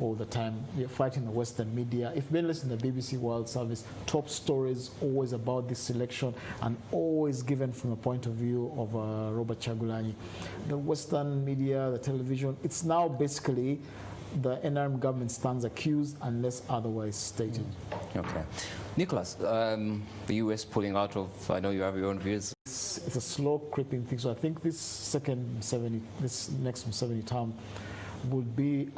all the time. You're fighting the Western media. If you've been listening to the BBC World Service, top stories always about this election and always given from the point of view of Robert Kyagulanyi. The Western media, the television, it's now basically the NRM government stands accused unless otherwise stated. Okay. Nicholas, the US pulling out of, I know you have your own views. It's a slow creeping thing. So I think this next 70 term would be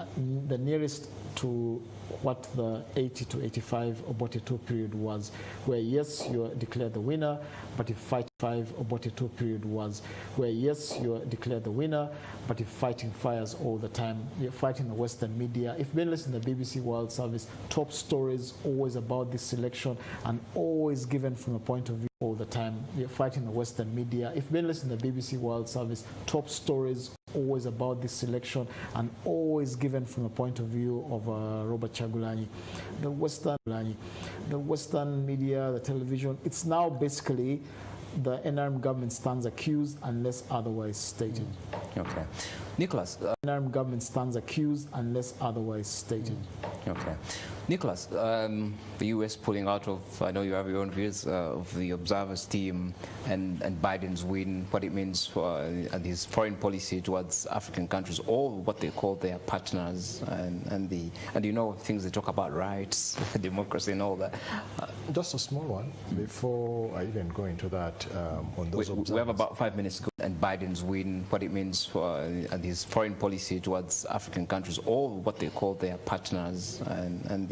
the nearest to what the 80 to 85 Obote II period was, where yes, you are declared the winner, but if fight 5 Obote II period was, where yes, you are declared the winner, but if fighting fires all the time, you're fighting the Western media. If you've been listening to the BBC World Service, top stories always about this election and always given from the point of view all the time. You're fighting the Western media. If you've been listening to the BBC World Service, top stories always about this election and always given from the point of view of Robert Kyagulanyi. The Western media, the television, it's now basically the NRM government stands accused unless otherwise stated. Okay. Nicholas. NRM government stands accused unless otherwise stated. Okay. Nicholas, the US pulling out of, I know you have your own views, of the observers team and Biden's win, what it means for and his foreign policy towards African countries, all what they call their partners, and you know things they talk about, rights, democracy and all that. Just a small one before I even go into that. On those we have about 5 minutes to go. And Biden's win, what it means for and his foreign policy towards African countries, all what they call their partners, and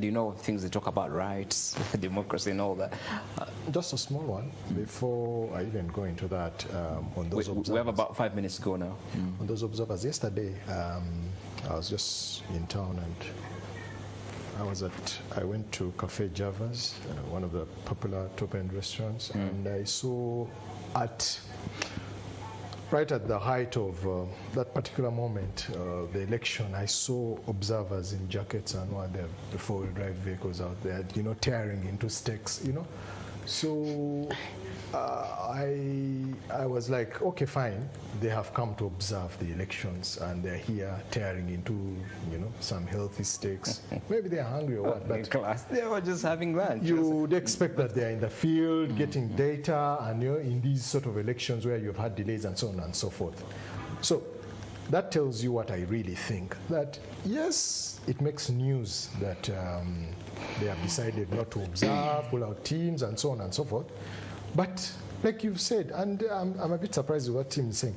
you know things they talk about, rights, democracy and all that. Just a small one before I even go into that. On those observers, we have about 5 minutes to go now. On those observers, yesterday I was just in town and I went to Cafe Java's, one of the popular top-end restaurants, and I saw right at the height of that particular moment, the election, I saw observers in jackets and what the four-wheel drive vehicles out there, tearing into stakes, So I was like, okay, fine. They have come to observe the elections and they're here tearing into, some healthy stakes. Maybe they're hungry or what, but they were just having lunch. You would expect that they're in the field getting data and in these sort of elections where you've had delays and so on and so forth. So that tells you what I really think, that yes, it makes news that they have decided not to observe, pull out teams and so on and so forth. But like you've said, and I'm a bit surprised with what Tim is saying,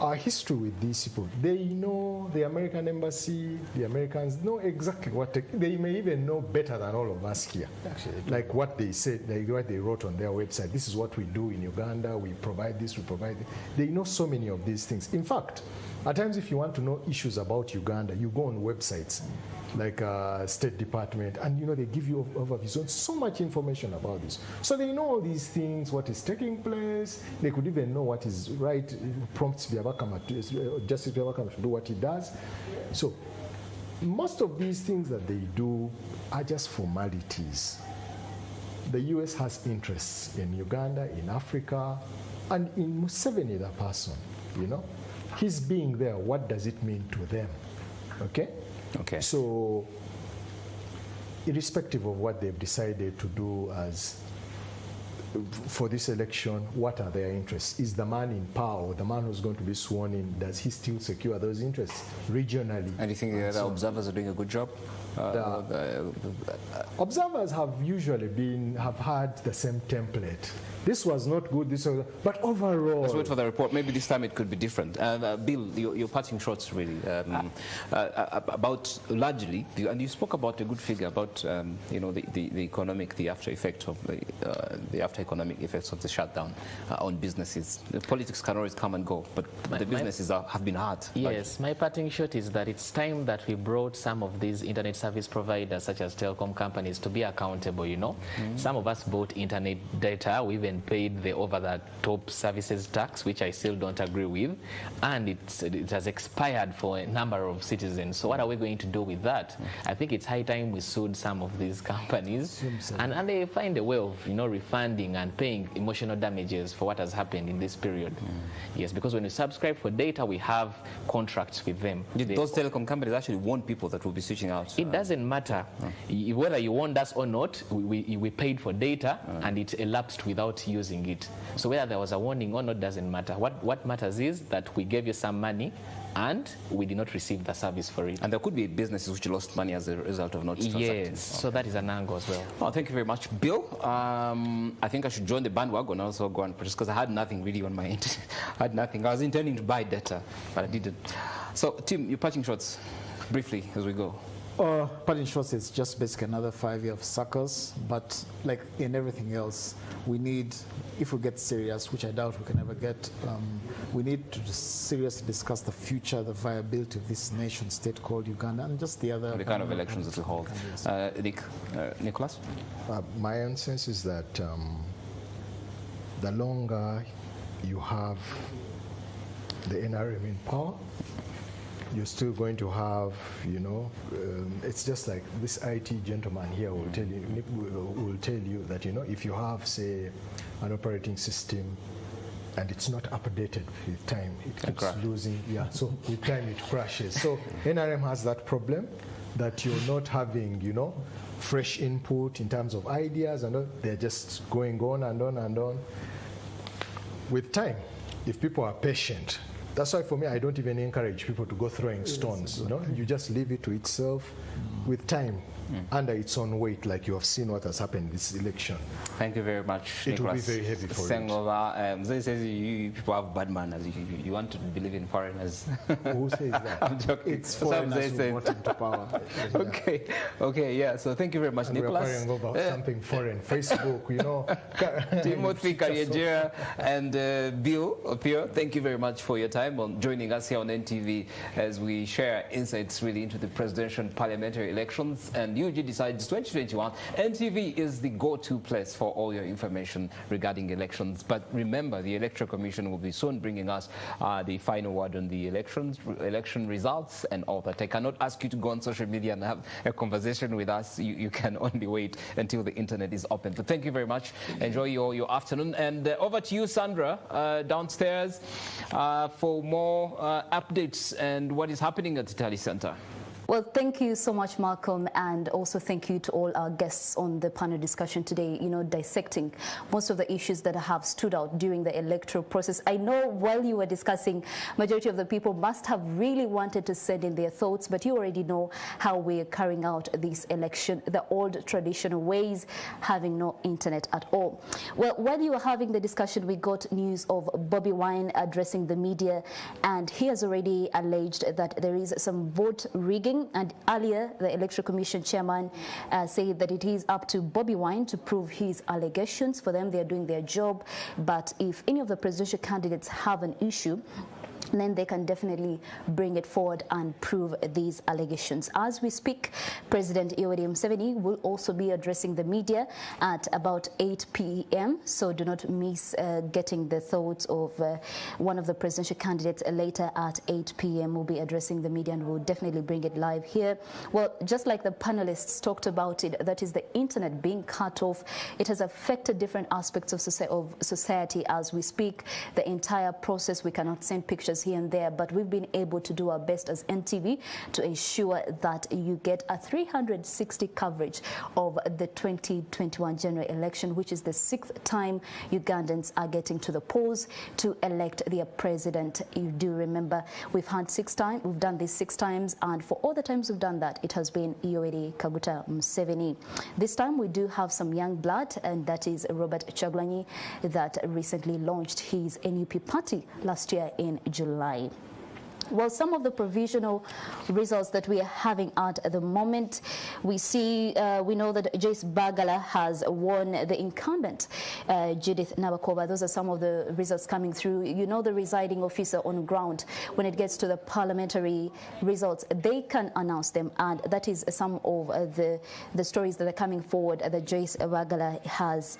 our history with these people, they know the American embassy, the Americans know exactly what they may even know better than all of us here. Actually, like what they said, what they wrote on their website, this is what we do in Uganda, we provide this, we provide this. They know so many of these things. In fact, at times if you want to know issues about Uganda, you go on websites like State Department, and they give you overviews on so much information about this. So they know all these things, what is taking place. They could even know what is right, prompts Justice Byabakama to do what he does. So most of these things that they do are just formalities. The US has interests in Uganda, in Africa, and in Museveni, the person, His being there, what does it mean to them? Okay? Okay. So, irrespective of what they've decided to do for this election, what are their interests? Is the man in power, the man who's going to be sworn in, does he still secure those interests regionally? And you think the observers are doing a good job? Observers have usually have had the same template. This was not good, but overall... Let's wait for the report. Maybe this time it could be different. Bill, your parting shots really, about largely, and you spoke about a good figure about, the economic, the after effect of the after economic effects of the shutdown on businesses. The politics can always come and go, but the businesses have been hard. Yes, my parting shot is that it's time that we brought some of these internet service providers, such as telecom companies, to be accountable, Some of us bought internet data, we even paid the over-the-top services tax, which I still don't agree with, and it has expired for a number of citizens. So what are we going to do with that? I think it's high time we sued some of these companies, and they find a way of refunding suffering and paying emotional damages for what has happened in this period. Yes, because when we subscribe for data, we have contracts with them. Those telecom companies actually warn people that will be switching out. It doesn't matter whether you want us or not. We paid for data and it elapsed without using it. So whether there was a warning or not doesn't matter. What matters is that we gave you some money and we did not receive the service for it. And there could be businesses which lost money as a result of not transacting. Yes, so that is an angle as well. Oh, thank you very much, Bill. I think I should join the bandwagon and also go and purchase, because I had nothing really on my end. I had nothing. I was intending to buy data, but I didn't. So, Tim, your parting shots, briefly, as we go. Parting shots is just basically another 5 years of suckers, but like in everything else, we need, if we get serious, which I doubt we can ever get, we need to seriously discuss the future, the viability of this nation state called Uganda, and just the other... The kind of elections that we hold. Nicholas? My own sense is that the longer you have the NRM in power, you're still going to have, it's just like this IT gentleman here will tell you that, if you have, say, an operating system and it's not updated with time, it keeps losing. Yeah, so with time it crashes. So NRM has that problem, that you're not having, fresh input in terms of ideas, and they're just going on and on and on. With time, if people are patient, that's why for me, I don't even encourage people to go throwing stones. You just leave it to itself. With time, under its own weight, like you have seen what has happened in this election. Thank you very much, It Nicholas. will be very heavy for it. Zay says you people have bad manners. You want to believe in foreigners. Who says that? I'm joking. It's foreigners who brought him to power. Okay, yeah. So thank you very much, And Nicholas. we're worrying about something foreign. Facebook, Timothy Kariejera and Bill Opio, thank you very much for your time on joining us here on NTV as we share insights really into the presidential and parliamentary elections and UG Decides 2021. NTV is the go-to place for all your information regarding elections. But remember, the Electoral Commission will be soon bringing us the final word on the election results and all that. I cannot ask you to go on social media and have a conversation with us. You can only wait until the internet is open. So thank you very much. Enjoy your afternoon. And over to you, Sandra, downstairs for more updates and what is happening at the Tally Center. Well, thank you so much, Malcolm, and also thank you to all our guests on the panel discussion today, dissecting most of the issues that have stood out during the electoral process. I know while you were discussing, majority of the people must have really wanted to send in their thoughts, but you already know how we're carrying out this election, the old traditional ways, having no internet at all. Well, while you were having the discussion, we got news of Bobi Wine addressing the media, and he has already alleged that there is some vote rigging. And earlier, the Electoral Commission chairman said that it is up to Bobi Wine to prove his allegations. For them, they are doing their job. But if any of the presidential candidates have an issue, then they can definitely bring it forward and prove these allegations. As we speak, President Yoweri Museveni will also be addressing the media at about 8 p.m. So do not miss getting the thoughts of one of the presidential candidates later at 8 p.m. We'll be addressing the media and we'll definitely bring it live here. Well, just like the panelists talked about it, that is the internet being cut off. It has affected different aspects of society as we speak. The entire process, we cannot send pictures here and there, but we've been able to do our best as NTV to ensure that you get a 360 coverage of the 2021 general election, which is the 6th time Ugandans are getting to the polls to elect their president. You do remember we've done this 6 times, and for all the times we've done that, it has been Yoweri Kaguta Museveni. This time we do have some young blood, and that is Robert Kyagulanyi, that recently launched his NUP party last year in July. Well, some of the provisional results that we are having at the moment, we know that Joyce Bagala has won the incumbent, Judith Nabakoba. Those are some of the results coming through. The residing officer on ground, when it gets to the parliamentary results, they can announce them, and that is some of the stories that are coming forward, that Joyce Bagala has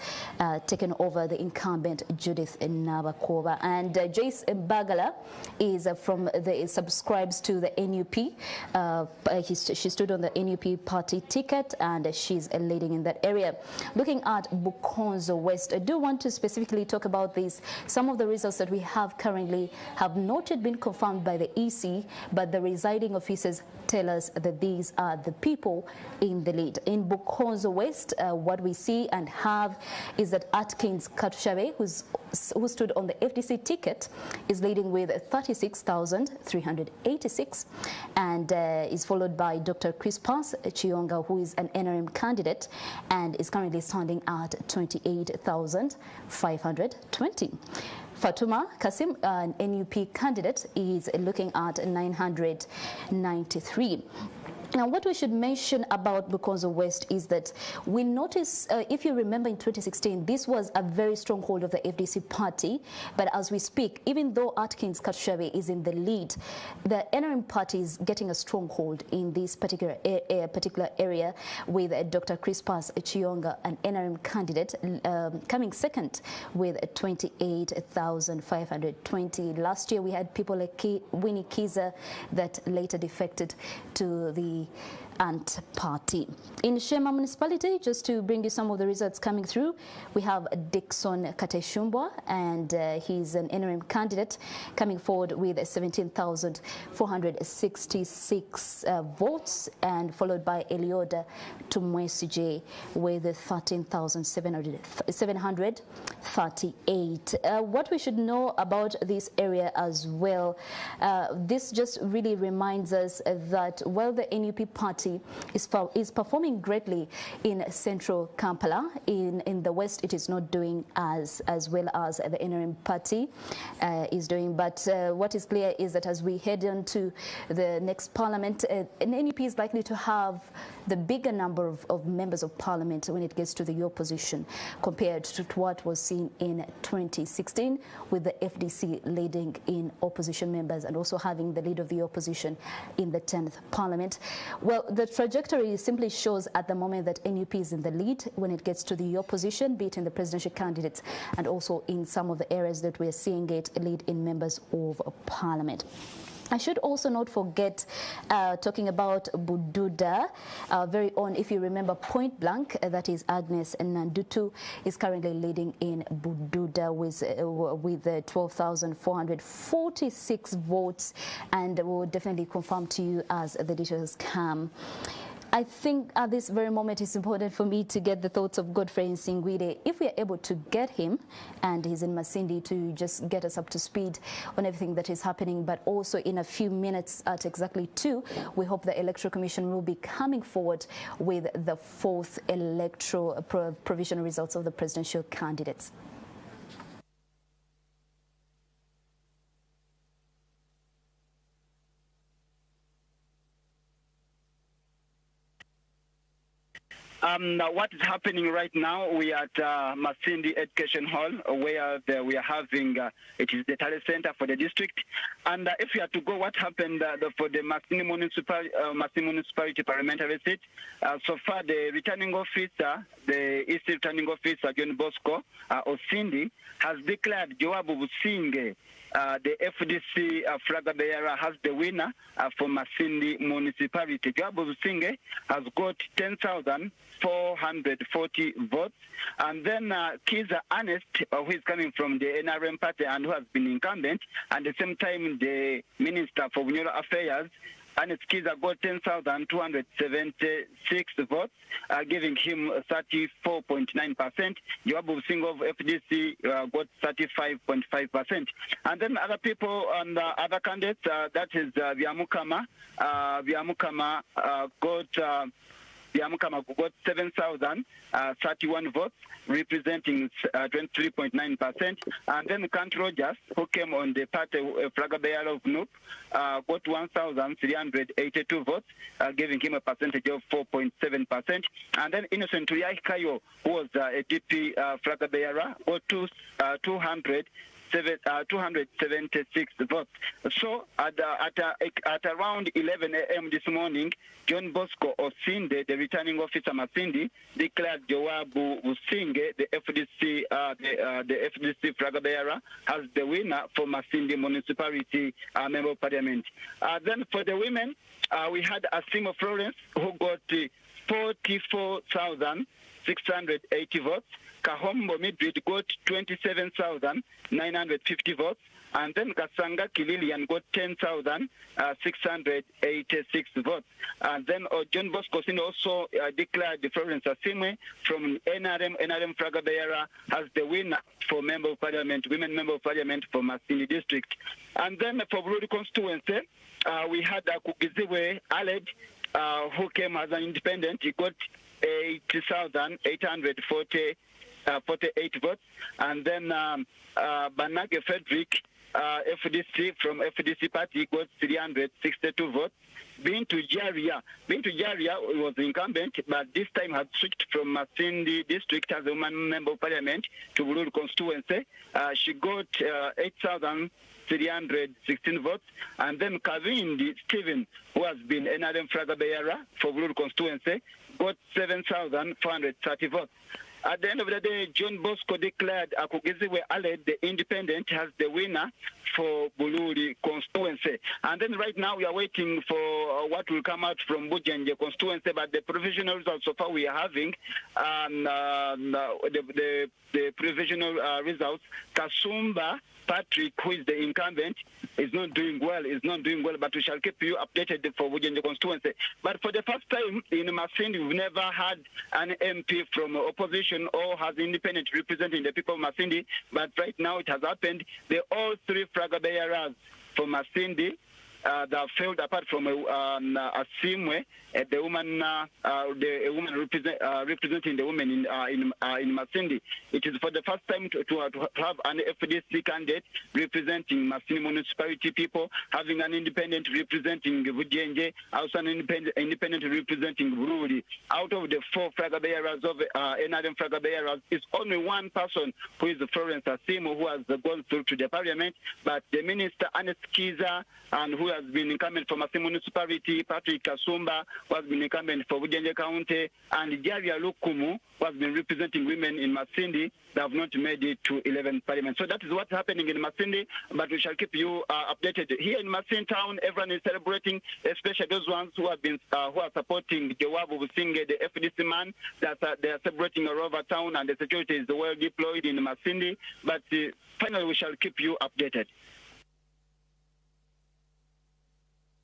taken over the incumbent, Judith Nabakoba. And Joyce Bagala is from the subscribes to the NUP. She stood on the NUP party ticket, and she's leading in that area. Looking at Bukonzo West, I do want to specifically talk about this. Some of the results that we have currently have not yet been confirmed by the EC, but the residing officers tell us that these are the people in the lead. In Bukonzo West, what we see and have is that Atkins Katushabe, who stood on the FDC ticket, is leading with 36,386, and is followed by Dr. Crispas Chionga, who is an NRM candidate and is currently standing at 28,520. Fatuma Kasim, an NUP candidate, is looking at 993. Now, what we should mention about Bukonzo West is that we notice, if you remember in 2016, this was a very strong hold of the FDC party. But as we speak, even though Atkins Katushabe is in the lead, the NRM party is getting a strong hold in this particular area, with Dr. Crispas Chionga, an NRM candidate, coming second with 28,520. Last year, we had people like Winnie Kiza that later defected to the Ant Party. In Shema Municipality, just to bring you some of the results coming through, we have Dixon Kateshumbwa, and he's an NRM candidate coming forward with 17,466 votes, and followed by Elioda Tumwesije with 13,738. What we should know about this area as well, this just really reminds us that while the NUP party is performing greatly in central Kampala, in the west it is not doing as well as the NRM party is doing. But what is clear is that as we head on to the next parliament, an NUP is likely to have the bigger number of members of parliament when it gets to the opposition, compared to what was seen in 2016, with the FDC leading in opposition members and also having the lead of the opposition in the 10th parliament. Well, the trajectory simply shows at the moment that NUP is in the lead when it gets to the opposition, be it in the presidential candidates and also in some of the areas that we're seeing it lead in members of parliament. I should also not forget talking about Bududa, very own, if you remember, Point Blank, that is Agnes Nandutu, is currently leading in Bududa with 12,446 votes, and we'll definitely confirm to you as the details come. I think at this very moment it's important for me to get the thoughts of Godfrey Nsingwide. If we are able to get him, and he's in Masindi, to just get us up to speed on everything that is happening, but also in a few minutes at exactly 2, we hope the Electoral Commission will be coming forward with the 4th electoral provisional results of the presidential candidates. What is happening right now, we are at Masindi Education Hall, where we are having, it is the talent center for the district. And if you have to go, what happened for the Masindi Municipality Parliamentary seat, so far the returning officer, the East returning officer, John Bosco Osindi, has declared Joabu Businge, the FDC flag bearer, has the winner for Masindi Municipality. Joabu Businge has got 10,440 votes. And then Kiza Ernest, who is coming from the NRM party and who has been incumbent, and at the same time the Minister for General Affairs, Ernest Kiza, got 10,276 votes, giving him 34.9%. Joabu Businge of FDC got 35.5%. And then other people and other candidates, that is Byamukama. Byamukama got 7,031 votes, representing 23.9%. And then Kant Rogers, who came on the party flag bearer of NUP, got 1,382 votes, giving him a percentage of 4.7%. And then Innocent Tuyai Kayo, who was a DP flag bearer, got 270 276 votes. So at around 11 a.m. this morning, John Bosco Osinde, the returning officer Masindi, declared Joabu Usinge, the FDC flag bearer, as the winner for Masindi Municipality Member of Parliament. Then for the women, we had Asimo Florence, who got 44,680 votes. Kahombo Midrid got 27,950 votes. And then Kasanga Kililian got 10,686 votes. And then John Bosco also declared Florence Asimwe from NRM flag bearer as the winner for Member of Parliament, Women Member of Parliament for Masindi District. And then for Buluri constituency, we had Kugiziwe Aled, who came as an independent. He got 80,848 votes. And then Banage Frederick, FDC from FDC party, got 362 votes. Bintu Jaria was the incumbent, but this time had switched from Masindi district as a woman member of parliament to Buluru constituency. She got 8,316 votes. And then Kavindi Stephen, who has been NRM flag bearer for Buluru constituency, got 7,430 votes. At the end of the day, John Bosco declared Akugiziwe Aled, the independent, as the winner for Buluri constituency. And then right now we are waiting for what will come out from Bujenje constituency, but the provisional results so far we are having, the provisional results, Kasumba Patrick, who is the incumbent, is not doing well, but we shall keep you updated for Bujenje constituency. But for the first time in Masindi, we've never had an MP from opposition or has independent representing the people of Masindi, but right now it has happened. All three flag bearers from Masindi that failed, apart from Asimwe, the woman representing the women in Masindi. It is for the first time to have an FDC candidate representing Masindi municipality people, having an independent representing Bujenje, also an independent representing Bururi. Out of the four flag bearers of NRM flag bearers, it's only one person who is Florence Asimo, who has gone through to the parliament, but the minister, Ernest Kiza, and who has been incumbent for Masindi municipality, Patrick Kasumba, who has been incumbent for Bujenje County, and Jaria Lukumu, who has been representing women in Masindi, they have not made it to 11th parliament. So that is what's happening in Masindi, but we shall keep you updated. Here in Masindi town, everyone is celebrating, especially those ones who have been who are supporting Jowabu Businge, the FDC man. They are celebrating all over town, and the security is well deployed in Masindi. But finally, we shall keep you updated.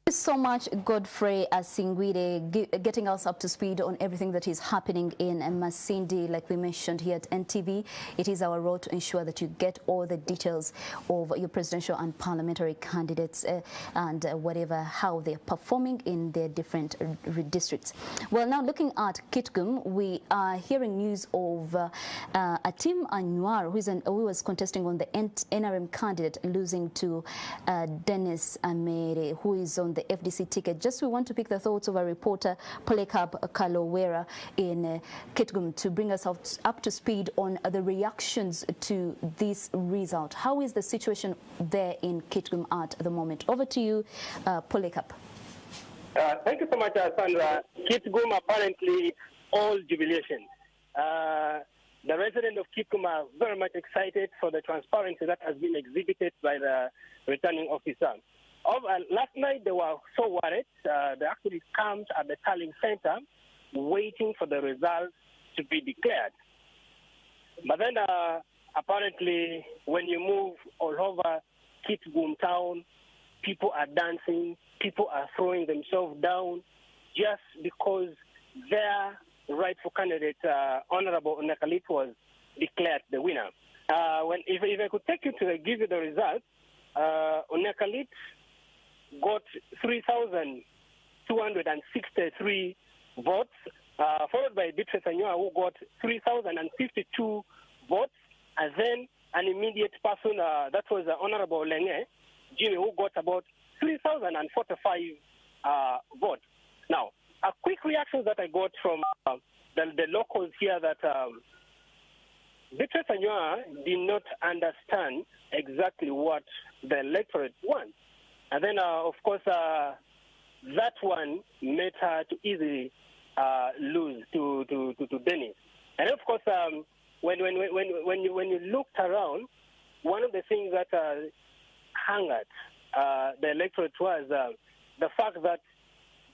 Thank you so much, Godfrey Asingwide, getting us up to speed on everything that is happening in Masindi. Like we mentioned here at NTV, it is our role to ensure that you get all the details of your presidential and parliamentary candidates and how they're performing in their different districts. Well, now looking at Kitgum, we are hearing news of Atim Anwar, who was contesting on the NRM candidate, losing to Dennis Amere, who is on the FDC ticket. Just we want to pick the thoughts of our reporter Polekap Kalowera in Kitgum to bring us up to speed on the reactions to this result. How is the situation there in Kitgum at the moment? Over to you, Polekap. Thank you so much, Sandra. Kitgum, apparently all jubilation. The residents of Kitgum are very much excited for the transparency that has been exhibited by the returning officer. Last night they were so worried. They actually camped at the tallying center waiting for the results to be declared. But then apparently when you move all over Kitgum town, people are dancing, people are throwing themselves down just because their rightful candidate, Honorable Unakalit, was declared the winner. If I could take you to give you the results, Unakalit got 3,263 votes, followed by Beatrice Anywa, who got 3,052 votes, and then an immediate person, that was Honorable Lenge Jimmy, who got about 3,045 votes. Now, a quick reaction that I got from the locals here that Beatrice Anyoa did not understand exactly what the electorate wants. And then, of course, that one made her to easily lose to Dennis. And of course, when you looked around, one of the things that angered the electorate was the fact that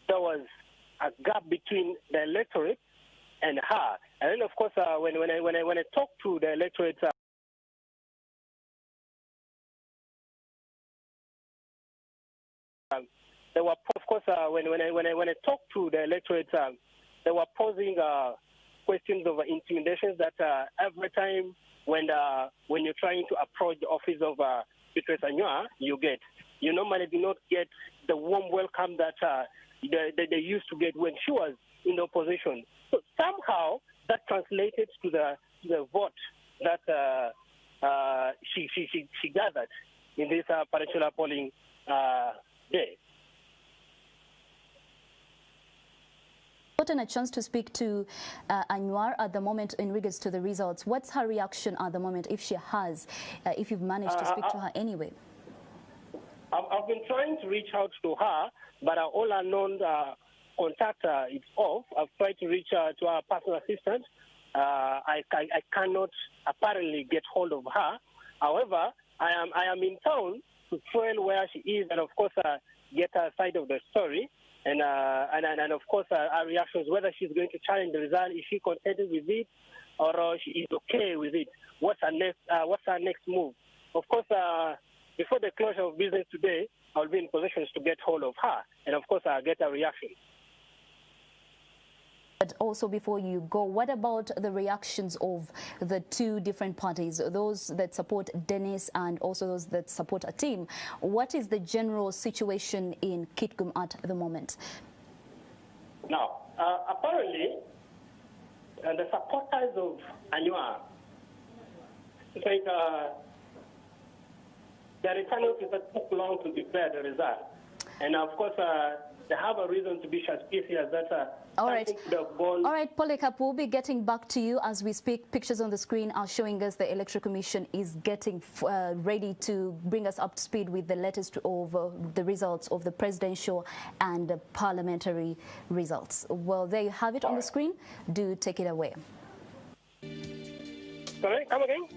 there was a gap between the electorate and her. And then, of course, when I talked to the electorate, they were, of course, when I talked to the electorate, they were posing questions of intimidations that every time when you're trying to approach the office of Beatrice Anyoa, you get. You normally do not get the warm welcome that they used to get when she was in the opposition. So somehow that translated to the vote that she gathered in this particular polling day. Gotten a chance to speak to Anyoa at the moment in regards to the results. What's her reaction at the moment, if she has, if you've managed to speak to her anyway? I've been trying to reach out to her, but all unknown contact is off. I've tried to reach to her personal assistant. I cannot apparently get hold of her. However, I am in town to trail where she is and, of course, get her side of the story. And of course, our reactions, whether she's going to challenge the result, is she contented with it, or she is okay with it? What's her next move? Of course, before the closure of business today, I'll be in positions to get hold of her, and of course, I'll get a reaction. But also, before you go, what about the reactions of the two different parties, those that support Dennis and also those that support a team? What is the general situation in Kitgum at the moment? Now, apparently, the supporters of Anyoa, it's like the returning officer took long to declare the result. And of course, they have a reason to be suspicious that all right, Polycarp, we'll be getting back to you as we speak. Pictures on the screen are showing us the Electoral Commission is getting ready to bring us up to speed with the latest of the results of the presidential and the parliamentary results. Well, there you have it on the screen. Do take it away. Sorry, come again?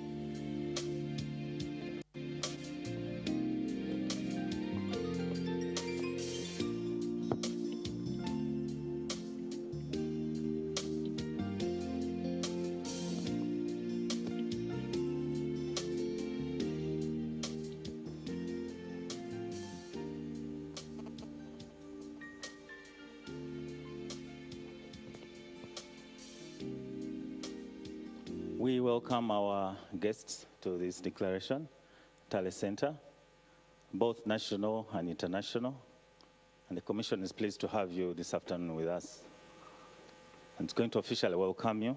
We welcome our guests to this declaration, Tally Center, both national and international. And the Commission is pleased to have you this afternoon with us. And it's going to officially welcome you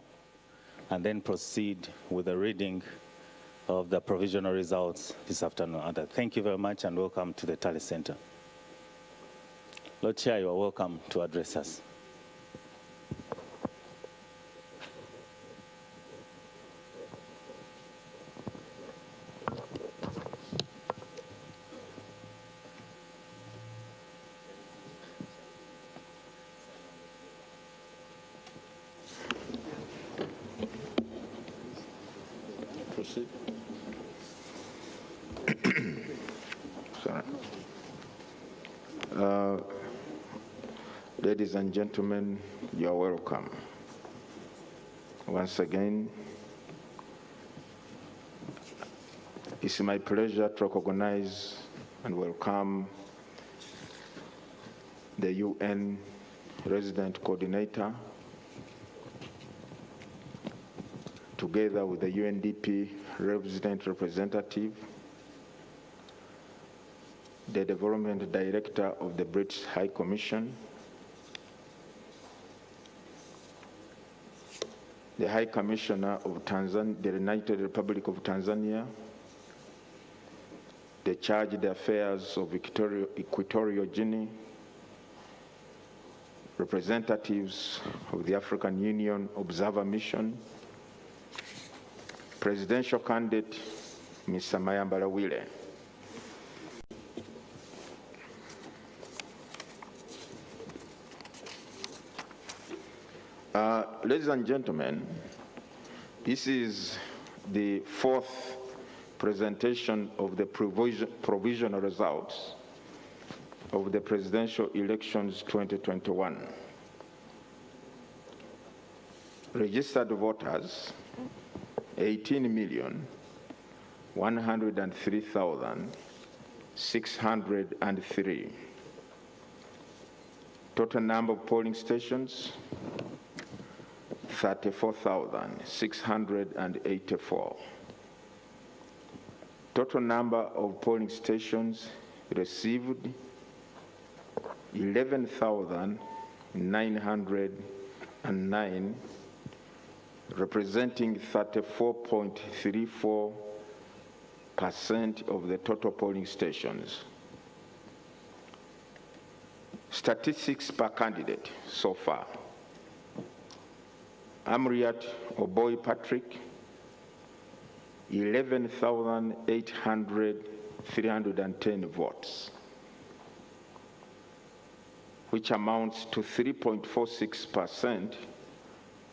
and then proceed with the reading of the provisional results this afternoon. And thank you very much and welcome to the Tally Center. Lord Chair, you are welcome to address us. Ladies and gentlemen, you are welcome. Once again, it's my pleasure to recognize and welcome the UN Resident Coordinator, together with the UNDP Resident Representative, the Development Director of the British High Commission, the High Commissioner of Tanzania, the United Republic of Tanzania, the Charge d'Affaires of Equatorial Guinea, representatives of the African Union Observer Mission, Presidential candidate, Mr. Mayambala Wile. Ladies and gentlemen, this is the fourth presentation of the provisional results of the presidential elections 2021. Registered voters, 18,103,603. Total number of polling stations, 34,684. Total number of polling stations received, 11,909, representing 34.34% of the total polling stations. Statistics per candidate so far. Amriat Oboy Patrick, 11,310 votes, which amounts to 3.46%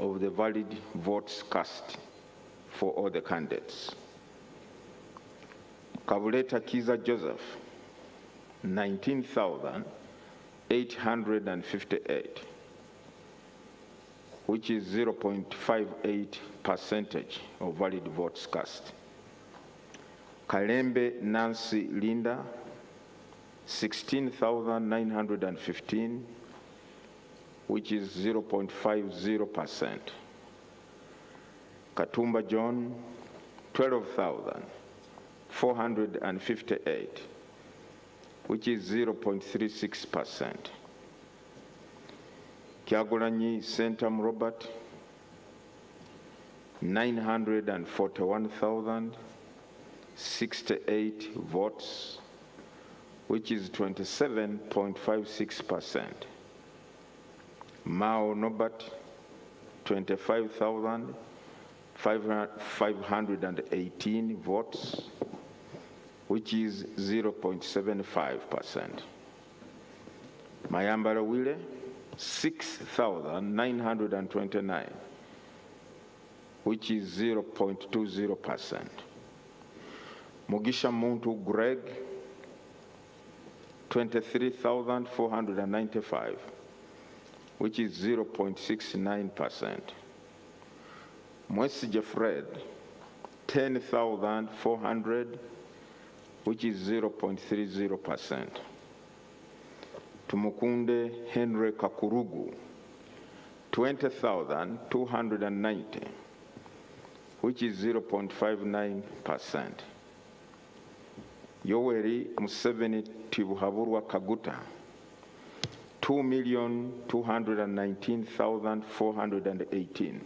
of the valid votes cast for all the candidates. Kavuleta Kiza Joseph, 19,858, which is 0.58% of valid votes cast. Kalembe Nancy Linda, 16,915, which is 0.50%. Katumba John, 12,458, which is 0.36%. Kyagulanyi Sentam Robert, 941,068 votes, which is 27.56%. Mao Nobat, 25,518 votes, which is 0.75%. Mayambala Wile, 6,929, which is 0.20%. Mugisha Muntu Greg, 23,495, which is 0.69%. Mwesije Fred, 10,400, which is 0.30%. Tumukunde Henry Kakurugu, 20,290, which is 0.59%. Yoweri Museveni Tibuhaburwa Kaguta, 2,219,418,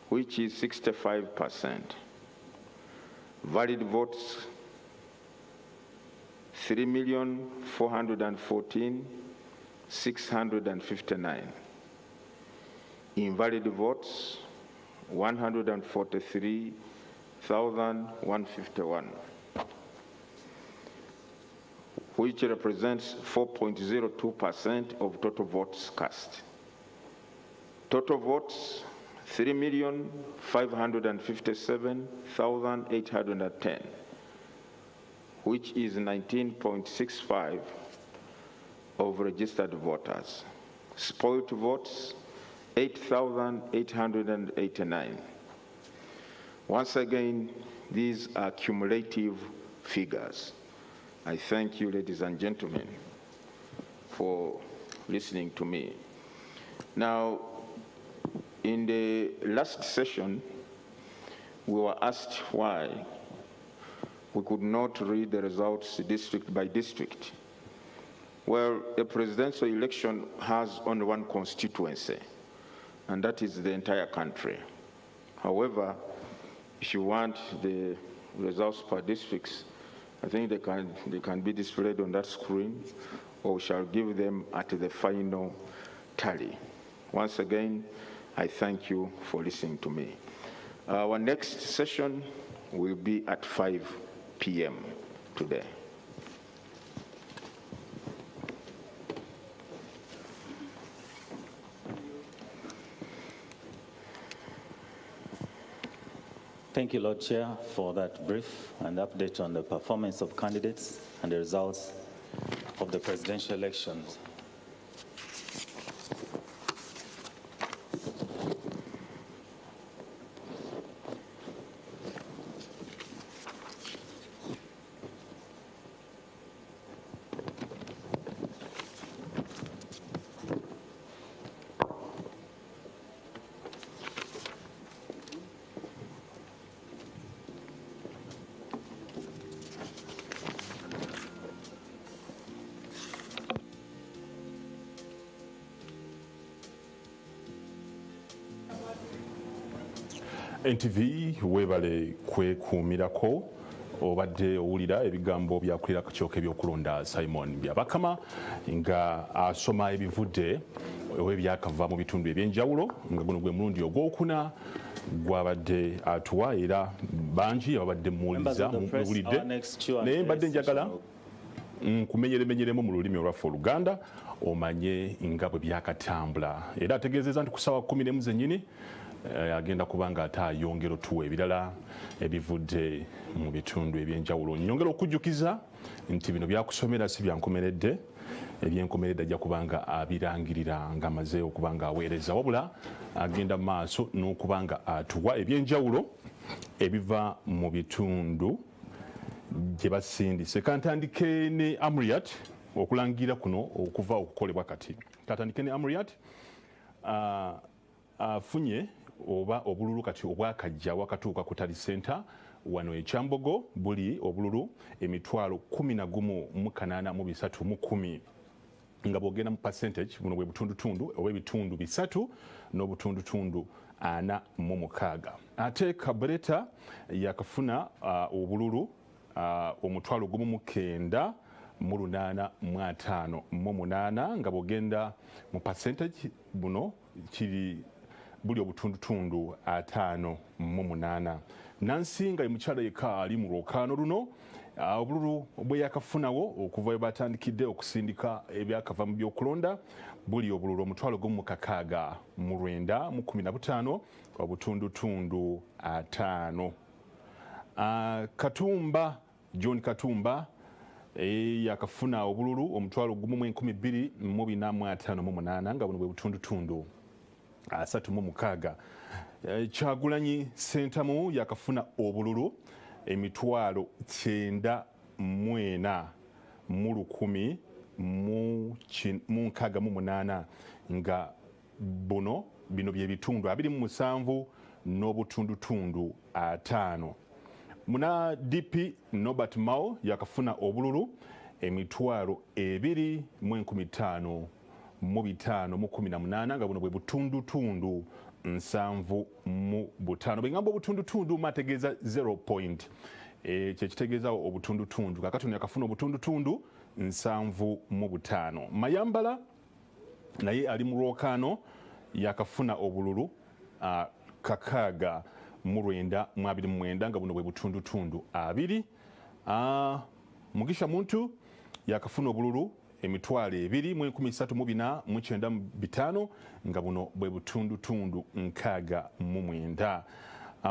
which is 65%. Valid votes, 3,414,659. Invalid votes, 143,151, which represents 4.02% of total votes cast. Total votes, 3,557,810, which is 19.65% of registered voters. Spoiled votes, 8,889. Once again, these are cumulative figures. I thank you, ladies and gentlemen, for listening to me. Now, in the last session, we were asked why we could not read the results district by district. Well, a presidential election has only one constituency, and that is the entire country. However, if you want the results per districts, I think they can be displayed on that screen, or we shall give them at the final tally. Once again, I thank you for listening to me. Our next session will be at 5 p.m. today. Thank you, Lord Chair, for that brief and update on the performance of candidates and the results of the presidential elections. NTV webale kwekuumirako obadde owulira ebigambo byakulira ku kyoka ebyokulonda Simon Byabakama nga asoma ebivudde ebyakava mu bitundu ebyenjawulo nga guno gwe mulundi ogwokuna gwabadde atuwa era bangi ababadde muwuliza muwulidde naye mbadde njagala nkumenyeremenyeremu mu lulimi olwaffe Oluganda omanye nga bwe byakatambula era ategeezeza nti ku ssaawa 11 zennyini agenda kubanga ate ayongera otuwa ebirala ebivudde mu bitundu ebyenjawulo. Nyongera okujjukiza nti bino byakusomera si byankomeredde, ebyenkomeredde ajja kubanga abirangirira nga amaze okubanga aweereza, wabula agenda maaso n'okubanga atuwa ebyenjawulo ebiva mu bitundu gye basindise. Kantandike ne Amuriat okulangira kuno okuva okukolebwa kati. Kantandike ne Amuriat afunye oba obululu kati obwakajja wakatuuka ku Tali Center wano e Kyambogo buli obululu emitwalo 11,830 nga bwogenda mu percentage buno bwe butundutundu oba ebitundu 3.46. Ate Kabreta yakafuna obululu omutwalo 19,858 nga bwogenda mu percentage buno kiri buli obutundutundu 5.8. Nansi nga mukyala yekka ali mu lwokaano luno obululu bwe yakafunawo okuva we batandikidde okusindika ebyakava mu byokulonda buli obululu omutwalo 16,915 obutundutundu 5. Katumba John Katumba yakafuna obululu omutwalo 12,458 nga buno bwe butundutundu 36. Kyagulanyi Sentamu yakafuna obululu emitwalo 9,168 nga bino bye bitundu 27 n'obutundutundu 5. Muna DP Norbert Mao yakafuna obululu emitwalo 2,518 nga buno bwe butundutundu 7.5. Bwengamba obutundutundu mategeeza 0 point. Kyekitegeeza obutundutundu. Kakati yakafuna obutundutundu 7.5. Mayambala naye ali mu lwokaano yakafuna obululu 6,929 nga buno bwe butundutundu 2. Mugisha Muntu yakafuna obululu emitwalo 2,134,905 nga buno bwe butundutundu 69.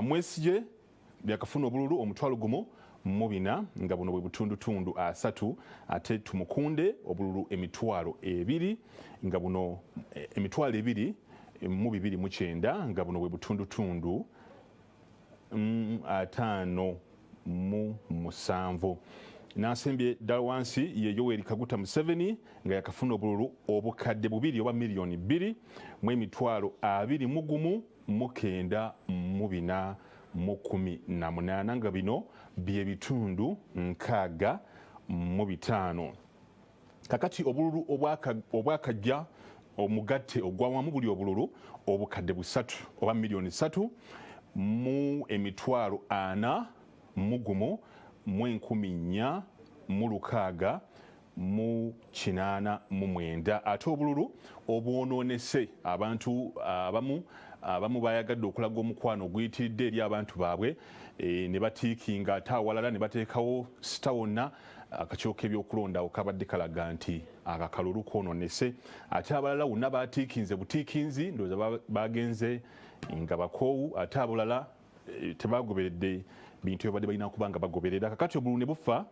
Mwesije yakafuna obululu omutwalo 1,400 nga buno bwe butundutundu 3. Ate Tumukunde obululu emitwalo 2 nga buno emitwalo 2,229 nga buno bwe butundutundu 5.7. Nasembye Dalwansi ye Yoweri Kaguta Museveni nga yakafuna obululu obukadde 2 oba miliyoni 2 mu emitwalo 21,418 nga bino bye bitundu 65. Kakati obululu obwakajja omugatte ogwawamu buli obululu obukadde 3 oba miliyoni 3 mu emitwalo 4 mu 1,416 mu 89 ate obululu obwononese abantu abamu bayagadde okulaga omukwano oguyitiridde eri abantu baabwe ne batiikinga ate awalala ne bateekawo sita wonna akakyoka ebyokulonda kabadde kalaga nti akakalulu kononese ate abalala wonna batiikinze butiikinzi ndowooza bagenze nga bakoowu ate abalala tebagoberedde bintu ebadde balina kuba nga bagoberera kakati obululu ne bufa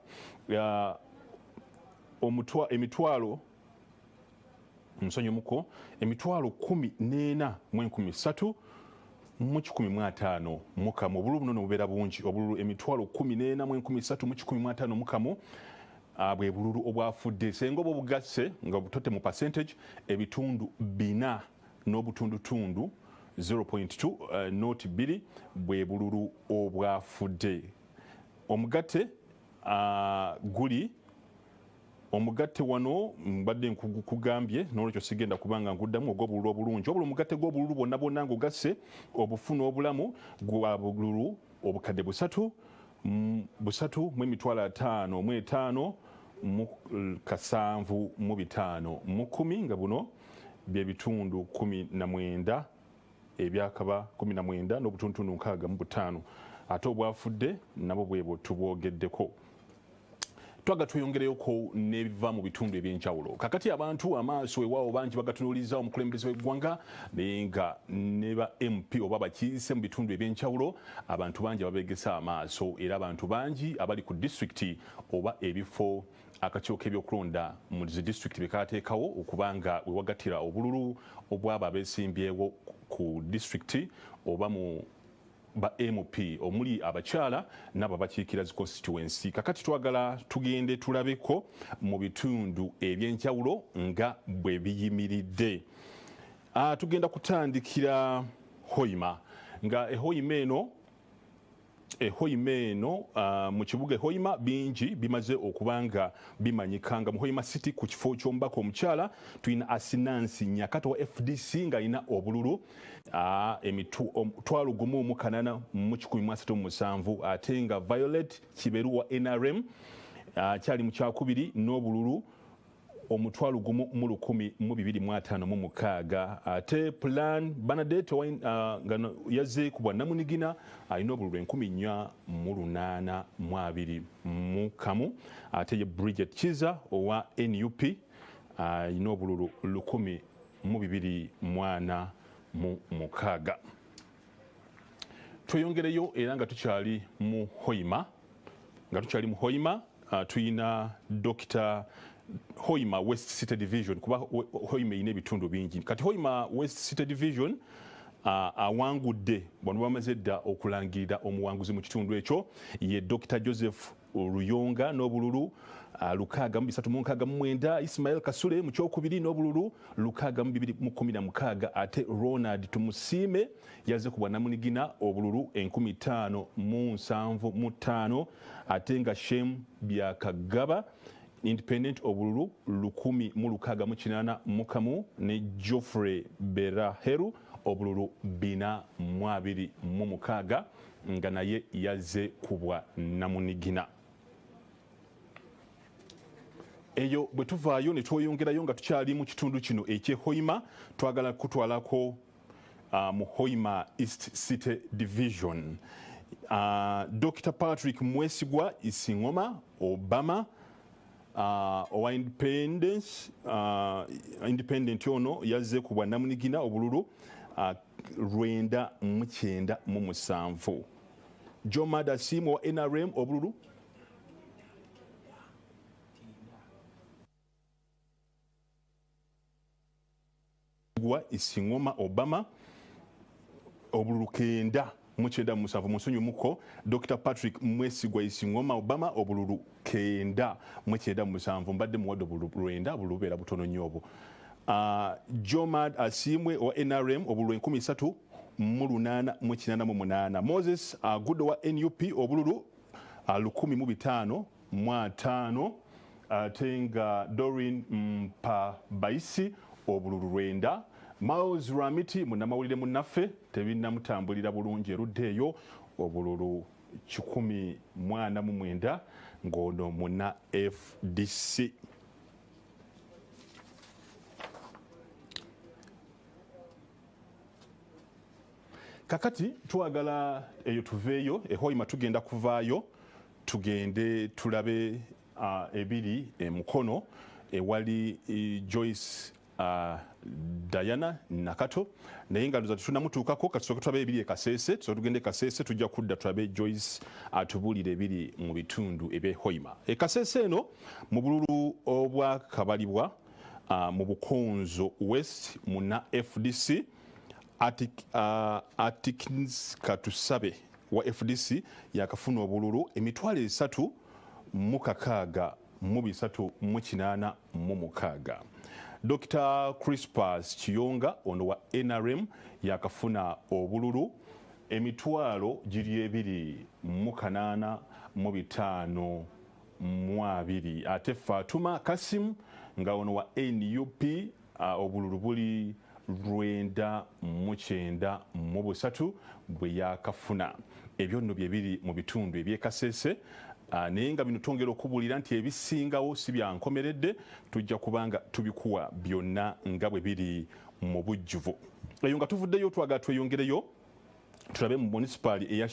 emitwalo nsonyimuko emitwalo 14,13 mu 150 mukamu obululu buno nobubeera bungi obululu emitwalo 14,13 mu 150 mukamu bwe bululu obwafudde senga oba obugasse nga butotte mu percentage ebitundu 4 n'obutundutundu 0.2 noti 2 bwe bululu obwafudde omugatte guli omugatte wano mbadde nkugambye n'olwekyo sigenda kubanga nguddamu ogw'obululu obulungi obululu omugatte gw'obululu bwonna bwonna ng'ogasse obufuna obulamu gwa bululu obukadde 3 mu emitwalo 5 mu 7 mu 10 nga buno bye bitundu 19 ebyakaba 19 n'obutundutundu 65 ate obwafudde nabwo bwebwo tubwogeddeko twaga tweyongereyoko n'ebiva mu bitundu ebyenjawulo kakati abantu amaaso ewaawo bangi bagatunuuliza omukulembeze w'eggwanga naye nga ne ba MP oba bakiise mu bitundu ebyenjawulo abantu bangi ababeegesa amaaso era abantu bangi abali ku disitulikiti oba ebifo akakyoka ebyokulonda mu zi disitulikiti bekateekawo okubanga wewagatira obululu obwaba abeesimbyewo ku disitulikiti oba mu ba MP omuli abakyala n'abo abakiikira zi constituency kakati twagala tugende tulabeko mu bitundu ebyenjawulo nga bwe biyimiridde tugenda kutandikira Hoima nga Hoima eno mu kibuga Hoima bingi bimaze okubanga bimanyikanga mu Hoima City ku kifo ky'omubaka omukyala tulina Asinansi Nyakato wa FDC nga alina obululu emitwalo 1,137 ate nga Violet Kiberu wa NRM kyali mu kyakubiri n'obululu omutwalo 1,256 ate Plan Bernadette nga yazze ku bwa Namunigina alina obululu 4,820 mu kamu ate ye Bridget Kiza owa NUP alina obululu 1,246 tweyongereyo era nga tukyali mu Hoima tuyina Dr. Hoima West City Division kuba Hoima ine ebitundu bingi kati Hoima West City Division awangudde bano bamaze dda okulangirira omuwanguzi mu kitundu ekyo ye Dr. Joseph Ruyonga n'obululu 669 Ismail Kasule mu kyokubiri n'obululu 616 ate Ronald Tumusiime yazze ku bwa Namunigina obululu 5,075 ate nga Shem Byakagaba Independent obululu 1,680 mukamu ne Geoffrey Beraheru obululu 426 nga naye yazze kubwa Namunigina eyo bwe tuvaayo ne tweyongerayo nga tukyali mu kitundu kino eky'Hoima twagala kutwalako mu Hoima East City Division Dr. Patrick Mwesigwa Isingoma Obama owa independent ono yazze ku bwa Namunigina obululu 997 Jomad Asimu wa NRM obululu gwa Isingoma Obama obululu 997 musonyu muko Dr. Patrick Mwesigwa Isingoma Obama obululu 997 mbadde muwadde obululu 9 bulubeera butono nnyo obwo Jomad Asimwe wa NRM obululu 13,888 Moses Gudo wa NUP obululu 1,505 ate nga Doreen Mpabaisi obululu 9 Miles Ramiti munnamawulire munnaffe tebinnamutambulira bulungi erudde eyo obululu 149 ng'ono munna FDC kakati twagala eyo tuveeyo Hoima tugenda kuvaayo tugende tulabe ebiri mukono ewali Joyce Diana Nakato naye nga ndoza tunamutuukako kasooka tulabe ebiri Kasese tugende Kasese tujja kudda tulabe Joyce atubuulire ebiri mu bitundu ebye Hoima Kasese eno mu bululu obwa kabalibwa mu Bukonzo West muna FDC Atkins Katusabe wa FDC yakafuna obululu emitwalo 3,386 Dr. Crispus Chiyonga ono wa NRM yakafuna obululu emitwalo giri 2,852 ate Fatuma Kasim nga ono wa NUP obululu buli 993 bwe yakafuna ebyo nno bye biri mu bitundu ebye Kasese naye nga bino twongera okubulira nti ebisingawo si byankomeredde tujja kubanga tubikuwa byonna nga bwe biri mu bujjuvu eyo nga tuvuddeyo twagala tweyongereyo tulabe mu municipal eya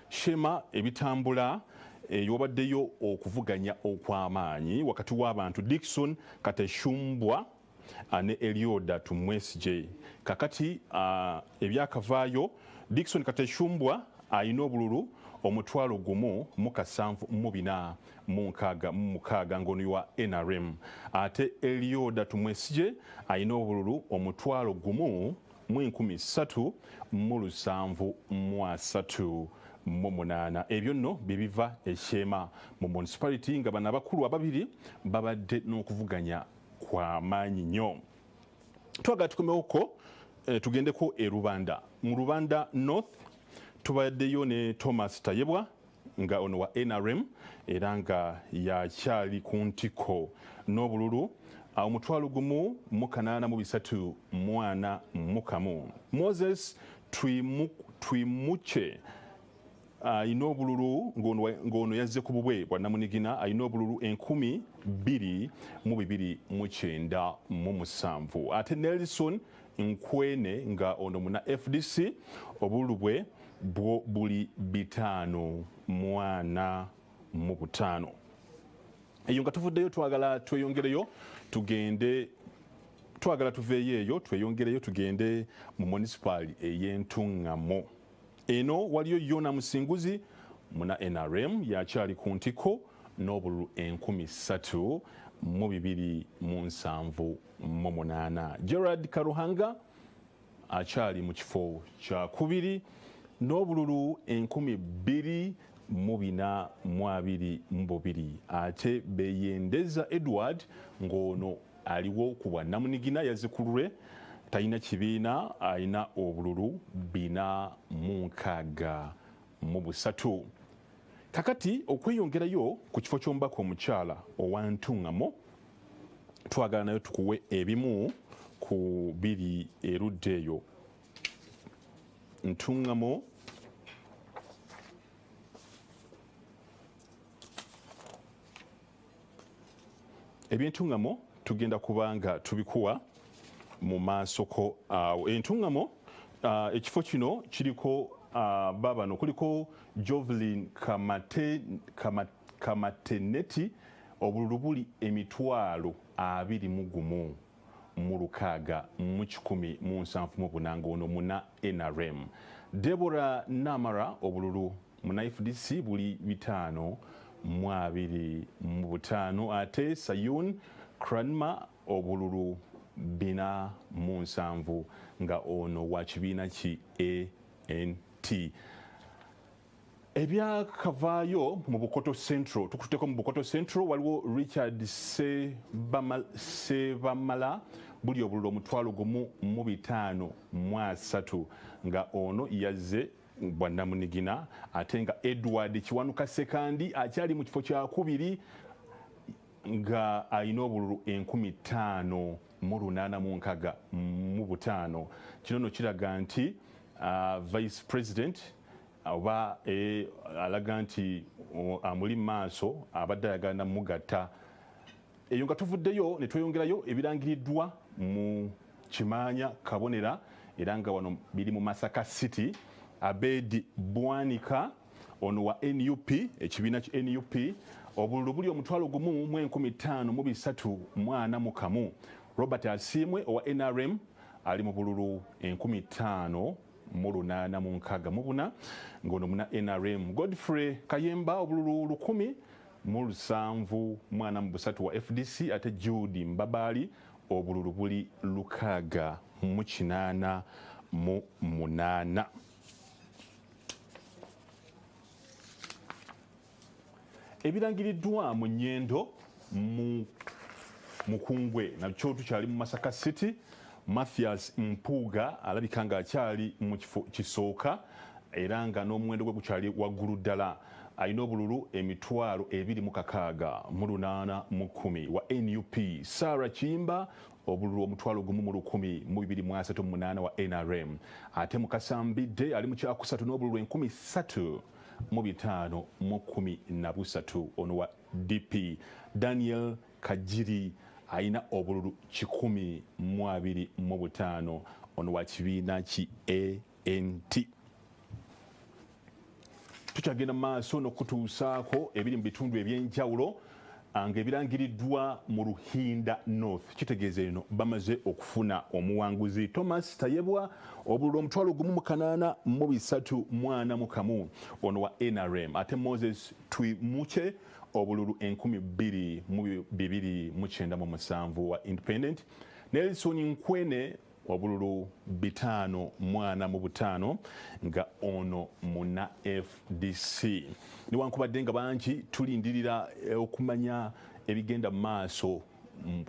Shema ebitambula yobaddeyo okuvuganya okw'amaanyi wakati w'abantu Dickson Kateshumbwa ne Elioda Tumwesije kakati ebyakavaayo Dickson Kateshumbwa ayina obululu omutwalo gumu mu 746 ngono wa NRM ate Elioda Tumwesije ayina obululu omutwalo gumu mu 13,738 ebyo nno bibiva Shema mu municipality nga bana bakulu ababiri babadde n'okuvuganya kwa maanyi nnyo twagala tukomewoko tugendeko Rubanda mu Rubanda North tubaddeyo ne Thomas Tayebwa nga ono wa NRM era nga yakyali ku ntiko n'obululu omutwalo gumu mu 841 Moses Twimuche ayina obululu ng'ono yazze ku bubwe bwa Namunigina ayina obululu 12,297 ate Nelson Nkwene nga ono muna FDC obululu bwe buli 545 eyo nga tuvuddeyo twagala tweyongereyo tugende twagala tuveeyo eyo tweyongereyo tugende mu municipal ey'Entungamo eno waliyo Yona Musinguzi muna NRM yakyali ku ntiko n'obululu 3,278 Gerard Karuhanga akyali mu kifo kya kubiri n'obululu 2,422 ate Beyendeza Edward ng'ono aliwo ku bwa Namunigina yazzikululwe talina kibiina ayina obululu 463 kakati okweyongerayo ku kifo ky'omubaka omukyala owa Ntungamo twagala nayo tukuwe ebimu ku biri erudde eyo Ntungamo eby'Entungamo tugenda kubanga tubikuwa mu maasoko awo Entungamo ekifo kino kiriko babano kuliko Jovelyn Kamateneti obululu buli emitwalo 21 mu 6,178 ono muna NRM Deborah Namara obululu muna FDC buli 525 ate Sayun Kranma obululu 407 nga ono wa kibiina ki ANT ebyakavaayo mu Bukoto Central tukuteko mu Bukoto Central waliwo Richard Sebamala buli obululu omutwalo gumu mu 503 nga ono yazze bwa Namunigina ate nga Edward Kiwanuka Sekandi akyali mu kifo kya kubiri nga ayina obululu 5,865 kino no kiraga nti Vice President oba alaga nti amuli maaso abadde ayagala mugatta eyo nga tuvuddeyo ne tweyongerayo ebirangiriddwa mu Kimanya Kabonera era nga wano biri mu Masaka City. Abedi Bwanika ono wa NUP, ekibiina ki NUP, obululu buli omutwalo gumu mu 15,341. Robert Asiimwe owa NRM ali mu bululu 15,864 ng'ono muna NRM. Godfrey Kayemba obululu 1,743 wa FDC, ate Judy Mbabali obululu buli 688. Ebirangiriddwa mu nnyendo mu Mukungwe nakyo tukyali mu Masaka City. Mathias Mpuga alabika nga akyali mu kifo kisooka era nga n'omuwendo gwe gukyali waggulu ddala. Alina obululu 26,810 wa NUP. Sarah Chimba obululu 1,138 wa NRM. Ate mu Kasambidde ali mu kyakusatu n'obululu 3,513 ono wa DP. Daniel Kajiri aina obululu 125 ono wa kibiina ki ANT. Tukyagenda maaso n'okutuusaako ebiri mu bitundu ebyenjawulo nga ebirangiriddwa mu Ruhinda North. Kitegeeza eno bamaze okufuna omuwanguzi. Thomas Tayebwa obululu 1,831 ono wa NRM. Ate Moses Twimuche obululu 2,297 wa Independent. Nelson Nkwene obululu 545 nga ono muna FDC. Newankubadde nga bangi tulindirira okumanya ebigenda maaso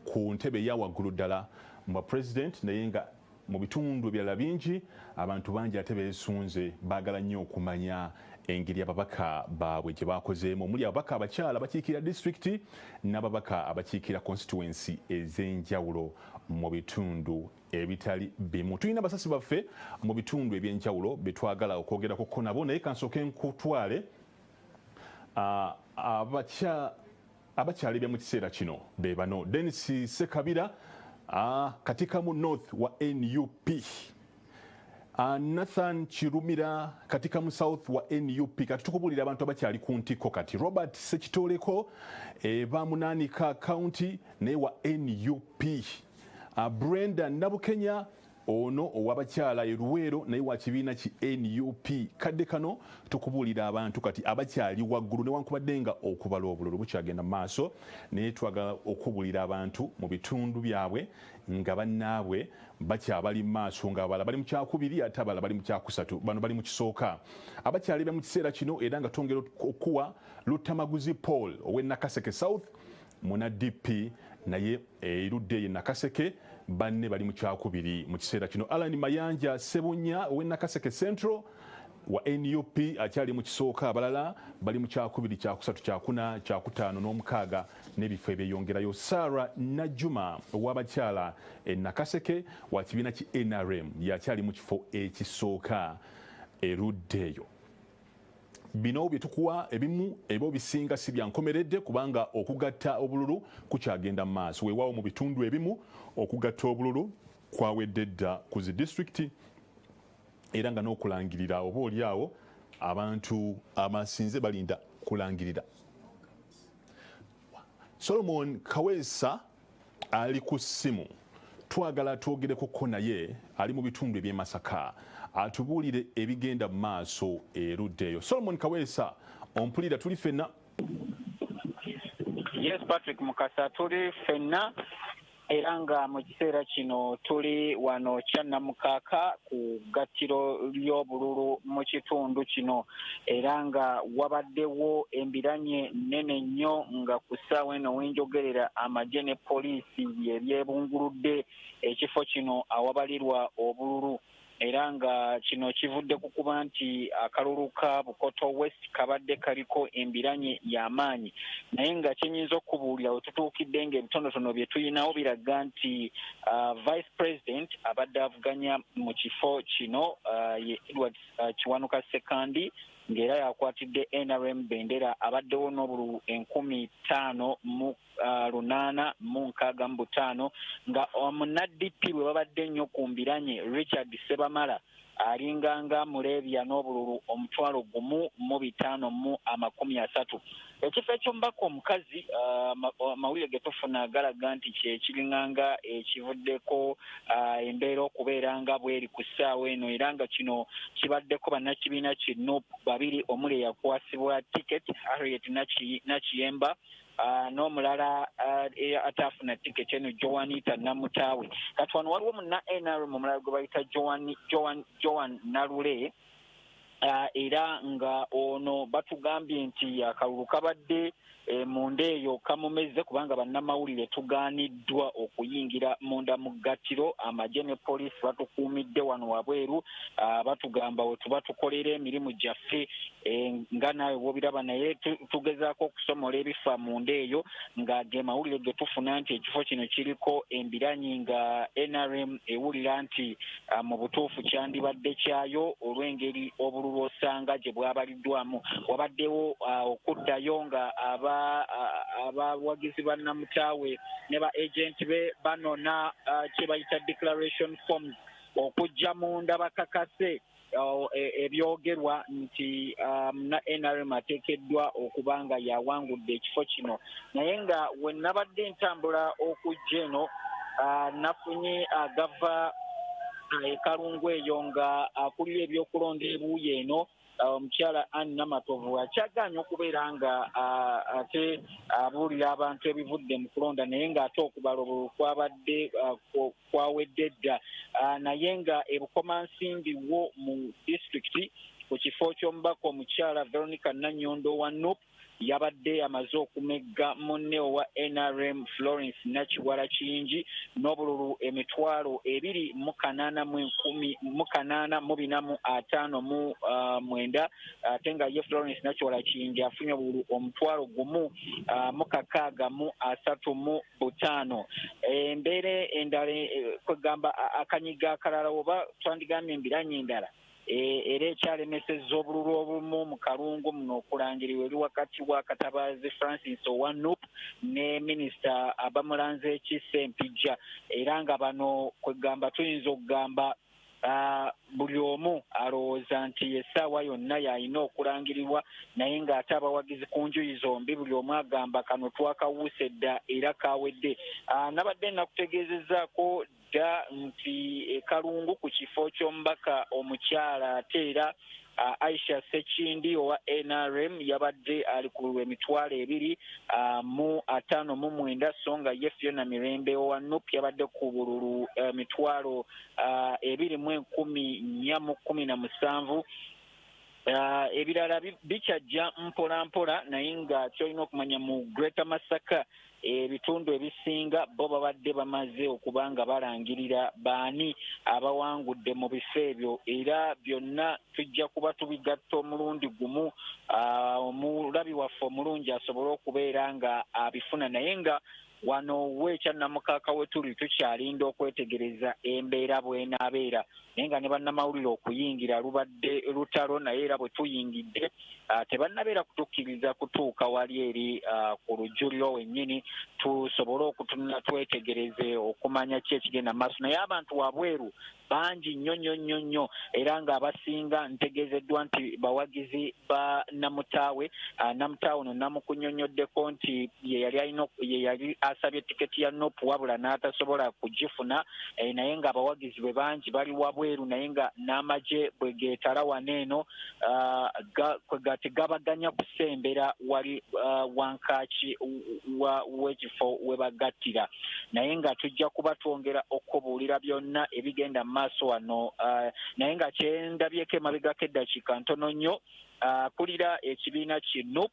ku ntebe ya waggulu ddala mu president, naye nga mu bitundu ebirala bingi abantu bangi ate beesunze baagala nnyo okumanya engeri ababaka baabwe gye bakozeemu, omuli ababaka abakyala abakiikira disitulikiti n'ababaka abakiikira constituency ez'enjawulo mu bitundu ebitali bimu. Tulina basasi baffe mu bitundu ebyenjawulo betwagala okwogerako ko nabo, naye kansooke nkutwale abakyala ebya mu kiseera kino be bano. Dennis Sekabira katika mu North wa NUP. Nathan Chirumira katika mu South wa NUP. Kati tukubulira abantu abakyali ku ntiko kati. Robert Sekitoleko bamunanika county ne wa NUP. Brenda Nabukenya ono owabakyala Eruwero naye wa kibiina ki NUP. Kadde kano tukubulira abantu kati abakyali waggulu newankubadde nga okubala obululu bukyagenda maaso, naye twagala okubulira abantu mu bitundu byabwe nga bannaabwe bakyabali maaso, nga abala bali mu kyakubiri ate abala bali mu kyakusatu, bano bali mu kisooka. Abakyali bya mu kiseera kino era nga twongera okuwa Lutamaguzi Paul ow'e Nakaseke South muna DP naye erudde ye Nakaseke banne bali mu kyakubiri mu kiseera kino. Alan Mayanja Sebunya ow'e Nakaseke Central wa NUP akyali mu kisooka, abalala bali mu kyakubiri, kyakusatu, kyakuna, kyakutaano n'omukaaga n'ebifo ebyeyongerayo. Sarah Najuma ow'abakyala e Nakaseke wa kibiina ki NRM yakyali mu kifo ekisooka eruddeeyo. Bino bye tukuwa ebimu ebo bisinga si byankomeredde kubanga okugatta obululu kukyagenda mu maaso. Weewaawo mu bitundu ebimu okugatta obululu kwawedde dda ku zi disitulikiti era nga n'okulangirira oba oliawo abantu abasinze balinda kulangirira. Solomon Kaweesa ali ku ssimu, twagala twogereko ko naye ali mu bitundu eby'e Masaka atubuulire ebigenda mu maaso eruddeeyo. Solomon Kaweesa ompulira tuli ffenna? Yes, Patrick Mukasa, tuli ffenna era nga mu kiseera kino tuli wano Kyannamukaaka ku gattiro ly'obululu mu kitundu kino era nga wabaddewo embiranye nnene nnyo nga ku ssaawa eno wenjogerera amagye ne poliisi yebyebunguludde ekifo kino awabalirwa obululu era nga kino kivudde ku kuba nti akalulu ka Bukoto West kabadde kaliko embiranye y'amaanyi, naye nga kyenyinza okubuulira we tutuukidde ng'ebitonotono bye tuyinawo biraga nti Vice President abadde avuganya mu kifo kino ye Edward Kiwanuka Sekandi ng'era yakwatidde NRM bendera abaddewo n'obululu 15,865 nga omunaddipi bwe babadde nnyo ku mbiranye Richard Sebamala alinganga mulebya n'obululu 1,530. Ekifo eky'omubaka omukazi amawulire ge tufuna galaga nti kyekiringanga ekivuddeko embeera okubeera nga bweri ku ssaawa eno era nga kino kibaddeko bannakibiina kino babiri omuli eyakwasibwa tiketi Harriet Nakiyemba n'omulala ataafuna tiketi eno Joanita Namutaawe. Kati wano waliwo munna NRM omulala gwe bayita Joan Nalule era nga ono batugambye nti akalulu kabadde munda eyo kamumeze kubanga bannamawulire tugaaniddwa okuyingira munda mu ggattiro. Amagye ne poliisi batukuumidde wano wabweru batugamba we tuba tukolera emirimu gyaffe nga naawe bw'obiraba, naye tugezaako okusomola ebifa munda eyo nga ge mawulire ge tufuna nti ekifo kino kiriko embiranyi nga NRM ewulira nti mu butuufu kyandibadde kyayo olw'engeri obululu osanga gye bwabaliddwamu. Wabaddewo okuddayo nga abawagizi ba Namutaawe ne ba agenti be banona kye bayita declaration forms okujja munda bakakase ebyogerwa nti na NRM ateekeddwa okuba nga yawangudde ekifo kino. Naye nga we nabadde ntambula okujja eno nafunye agava ekalungu eyo nga akulira ebyokulonda ebuuyi eno omukyala Anne Namatovu akyagaanye okubeera nga ate abuulira abantu ebivudde mu kulonda naye ng'ate okubala obululu kwabadde kwawedde dda naye nga ebukomansimbi wo mu disitulikiti ku kifo ky'omubaka omukyala Veronica Nanyondo wa NUP yabadde amaze okumegga munne owa NRM Florence Nakiwala Kiyingi n'obululu 2,845 ate nga ye Florence Nakiwala Kiyingi afunye obululu 1,635. Embeera endala kwegamba akanyiga akalala oba twandigambye embiranye endala era ekyalemesezza obululu obumu mu kalungu muno okulangirirwa eri wakati wa Katabaazi Francis owa NUP ne minisita abamulanze ekisse Mpijja era nga bano kwegamba tuyinza okugamba buli omu alowooza nti essaawa yonna yalina okulangirirwa naye ng'ate abawagizi ku njuyi zombi buli omu agamba kano twakawuuse dda era kawedde. Nabadde nakutegeezezaako dda nti ekalungu ku kifo ky'omubaka omukyala ate era Aisha Sekindi owa NRM yabadde ali ku 2,259 so nga ye Fiona Mirembe owa NUP yabadde ku bululu 2,417. Ebirala bikyajja mpola mpola naye nga kyolina okumanya mu Greater Masaka ebitundu ebisinga bo babadde bamaze okuba nga balangirira baani abawangudde mu bifo ebyo era byonna tujja kuba tubigatta omulundi gumu omulabi waffe omulungi asobole okubeera nga abifuna naye nga wano weekya Namukaaka we tuli tukyalinda okwetegereza embeera bw'enaabeera naye nga ne bannamawulire okuyingira lubadde lutalo naye era bwe tuyingidde tebannabeera kutukkiriza kutuuka wali eri ku lujjuliro wennyini tusobole okutunula twetegereze okumanya ki ekigenda mu maaso naye abantu wabweru bangi nnyo era ng'abasinga ntegeezeddwa nti bawagizi ba Namutaawe. Namutaawe no namukunnyonnyoddeko nti ye yali asabye tiketi ya NUP wabula n'atasobola kugifuna naye ng'abawagizi be bangi bali wabweru naye nga n'amagye bwe geetala waneeno tegabaganya kusembera wali wankaaki w'ekifo we bagattira naye nga tujja kuba twongera okubuulira byonna ebigenda mu maaso wano naye nga kyendabyeko emabegako eddakiika ntono nnyo kulira ekibiina ki NUP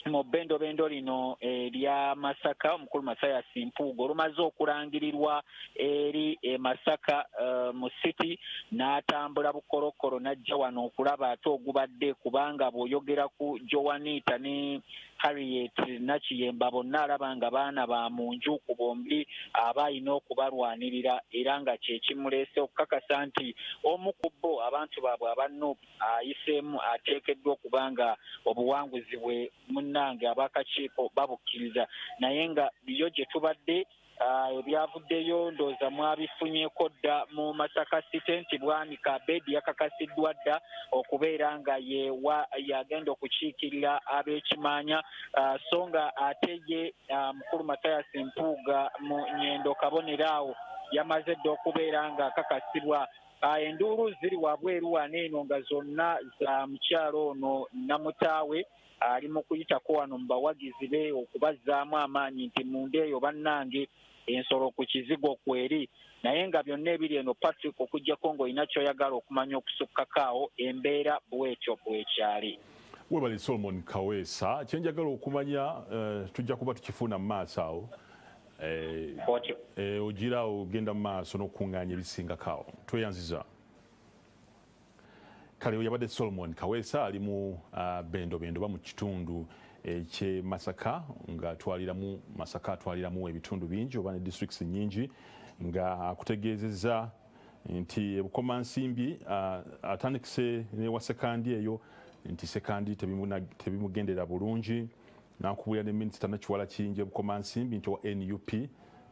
mu bendobendo lino erya Masaka omukulu Masaya Simpuugo olumaze okulangirirwa eri Masaka mu city n'atambula bukolokolo n'ajja wano okulaba ate ogubadde kubanga bw'oyogera ku Joanita ne Harriet Nakiyemba bonna alaba nga baana ba mu nju ku bombi aba alina okubalwanirira era nga kye kimuleese okukakasa nti omu ku bo aba abantu baabwe abanno ayiseemu ateekeddwa okuba nga obuwanguzi bwe munnange ab'akakiiko babukkiriza naye nga byo gye tubadde ebyavuddeyo ndooza mwabifunyeko dda mu Masaka City nti Bwanika Abedi yakakasiddwa dda okubeera nga yagenda okukiikirira ab'ekimanya so nga ate ye mukulu Mathias Mpuuga mu Nyendo Kaboneraawo yamaze dda okubeera nga akakasibwa. Enduulu ziri wabweru wano eno nga zonna za mukyalo ono Namutaawe ali mu kuyitako wano mu bawagizi be okubazzaamu amaanyi nti munda eyo bannange ensolo ku kizigo kweri naye nga byonna ebiri eno Patrick okuggyako ng'olina ky'oyagala okumanya okusukkakaawo embeera bwetyo bwekyali. Webale Solomon Kaweesa kyenjagala okumanya tujja kuba tukifuna mu maaso awo ogira ogenda mu maaso n'okukuŋŋaanya ebisingakaawo tweyanziza. Kale yabadde Solomon Kaweesa ali mu bendobendo ba mu kitundu eky'e Masaka nga atwaliramu ebitundu bingi oba ne districts nnyingi nga akutegeezezza nti Bukomansimbi atandikise ne wa sekandi eyo nti sekandi tebimugendera bulungi n'akubulira ne minisita Nakiwala Kiyinja Bukomansimbi nti wa NUP